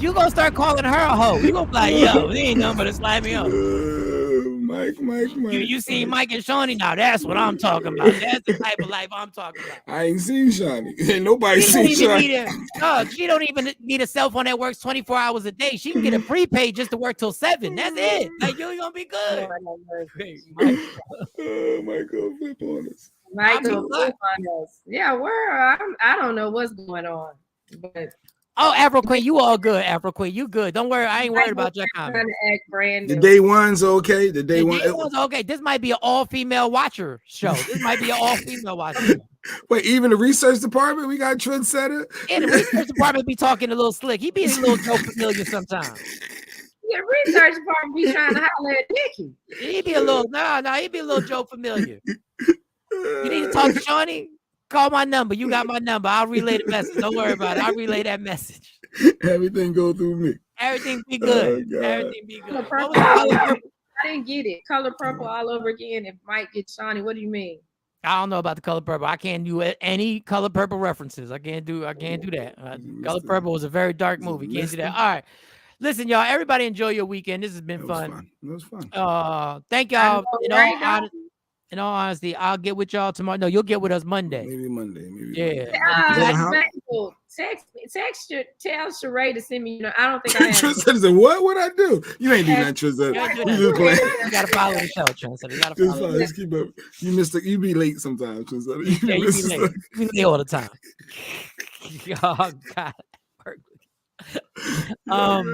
You gonna start calling her a hoe. You gonna be like, yo, there ain't nothing but to slide me up. Mike. You see Mike and Shawnee now. That's what I'm talking about. That's the type of life I'm talking about. I ain't seen Shawnee. Ain't nobody seen Shawnee. She don't even need a cell phone that works 24 hours a day. She can get a prepaid just to work till 7. That's it. Like, you're gonna be good. Michael, flip on us. Michael, flip on us. Yeah, I don't know what's going on, but. Oh, Afro Queen, you all good. Afro Queen, you good. Don't worry. I ain't worried about your comment. The day one's okay. The day one's okay. This might be an all-female watcher show. This might be an all-female watcher. Wait, even the research department, we got trendsetter. Yeah, the research department be talking a little slick. He be a little Joe familiar sometimes. Yeah, research department be trying to holler at Nikki. He be a little he be a little Joe familiar. You need to talk to Shawnee? Call my number. You got my number. I'll relay the message. Don't worry about it. I'll relay that message. Everything go through me. Everything be good. Everything be good. I didn't get it. Color purple all over again. If Mike gets Shawnee, what do you mean? I don't know about the color purple. I can't do any color purple references. I can't do that. Color purple was a very dark movie. Can't do that. All right. Listen, y'all. Everybody enjoy your weekend. This has been fun. It was fun. Thank y'all. In all honesty, I'll get with y'all tomorrow. No, you'll get with us Monday. Maybe Monday. Yeah. Tell Sheree to send me. I don't think I have. Trendsetter said, what I do? You ain't do that, Trendsetter. You gotta follow the show, Trendsetter. You gotta follow. Just keep up. You be late sometimes, Trendsetter. Yeah, you be late. You be late all the time. Oh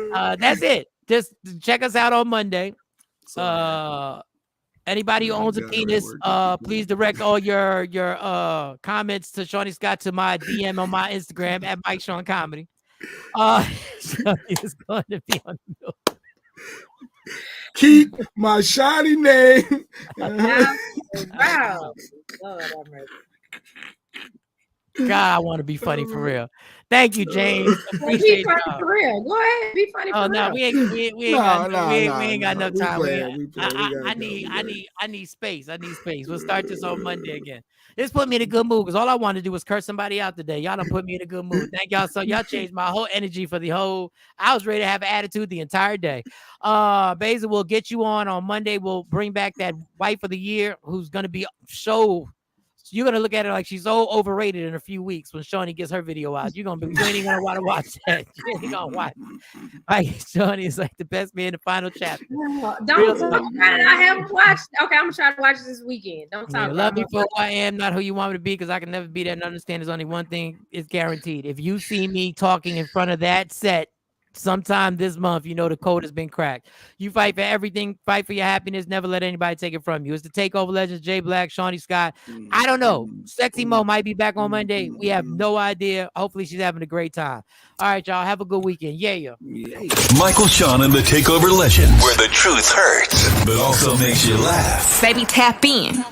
God. That's it. Just check us out on Monday. Anybody who owns a penis, please direct all your comments to Shawnee Scott to my DM on my Instagram at Mike Shawn Comedy. It's going to be on the middle. Keep my shoddy name. Wow. Lord, God, I want to be funny for real. Thank you, James. Be Appreciate funny y'all. for real. Go ahead, be funny Oh for no, real. we ain't got enough We time. playing. I need space. I need space. We'll start this on Monday again. This put me in a good mood because all I wanted to do was curse somebody out today. Y'all done put me in a good mood. Thank y'all. So y'all changed my whole energy for the whole. I was ready to have an attitude the entire day. Basil, we'll get you on Monday. We'll bring back that wife of the year who's gonna be so. You're gonna look at her like she's so overrated in a few weeks when Shawnee gets her video out. You ain't even gonna want to watch that. You ain't gonna watch. Like Shawnee is like the best man in the final chapter. Don't talk about it. I haven't watched. Okay, I'm gonna try to watch it this weekend. Don't talk about love me for who I am, not who you want me to be, because I can never be that and understand there's only one thing is guaranteed. If you see me talking in front of that set sometime this month, you know the code has been cracked. You fight for everything, fight for your happiness, never let anybody take it from you. It's the Takeover Legends, Jay Black, Shawnee Scott. I don't know. Sexy Mo might be back on Monday. We have no idea. Hopefully she's having a great time. All right, y'all. Have a good weekend. Yeah. Michael Shawn and the Takeover Legends, where the truth hurts, but also makes you laugh. Baby, tap in.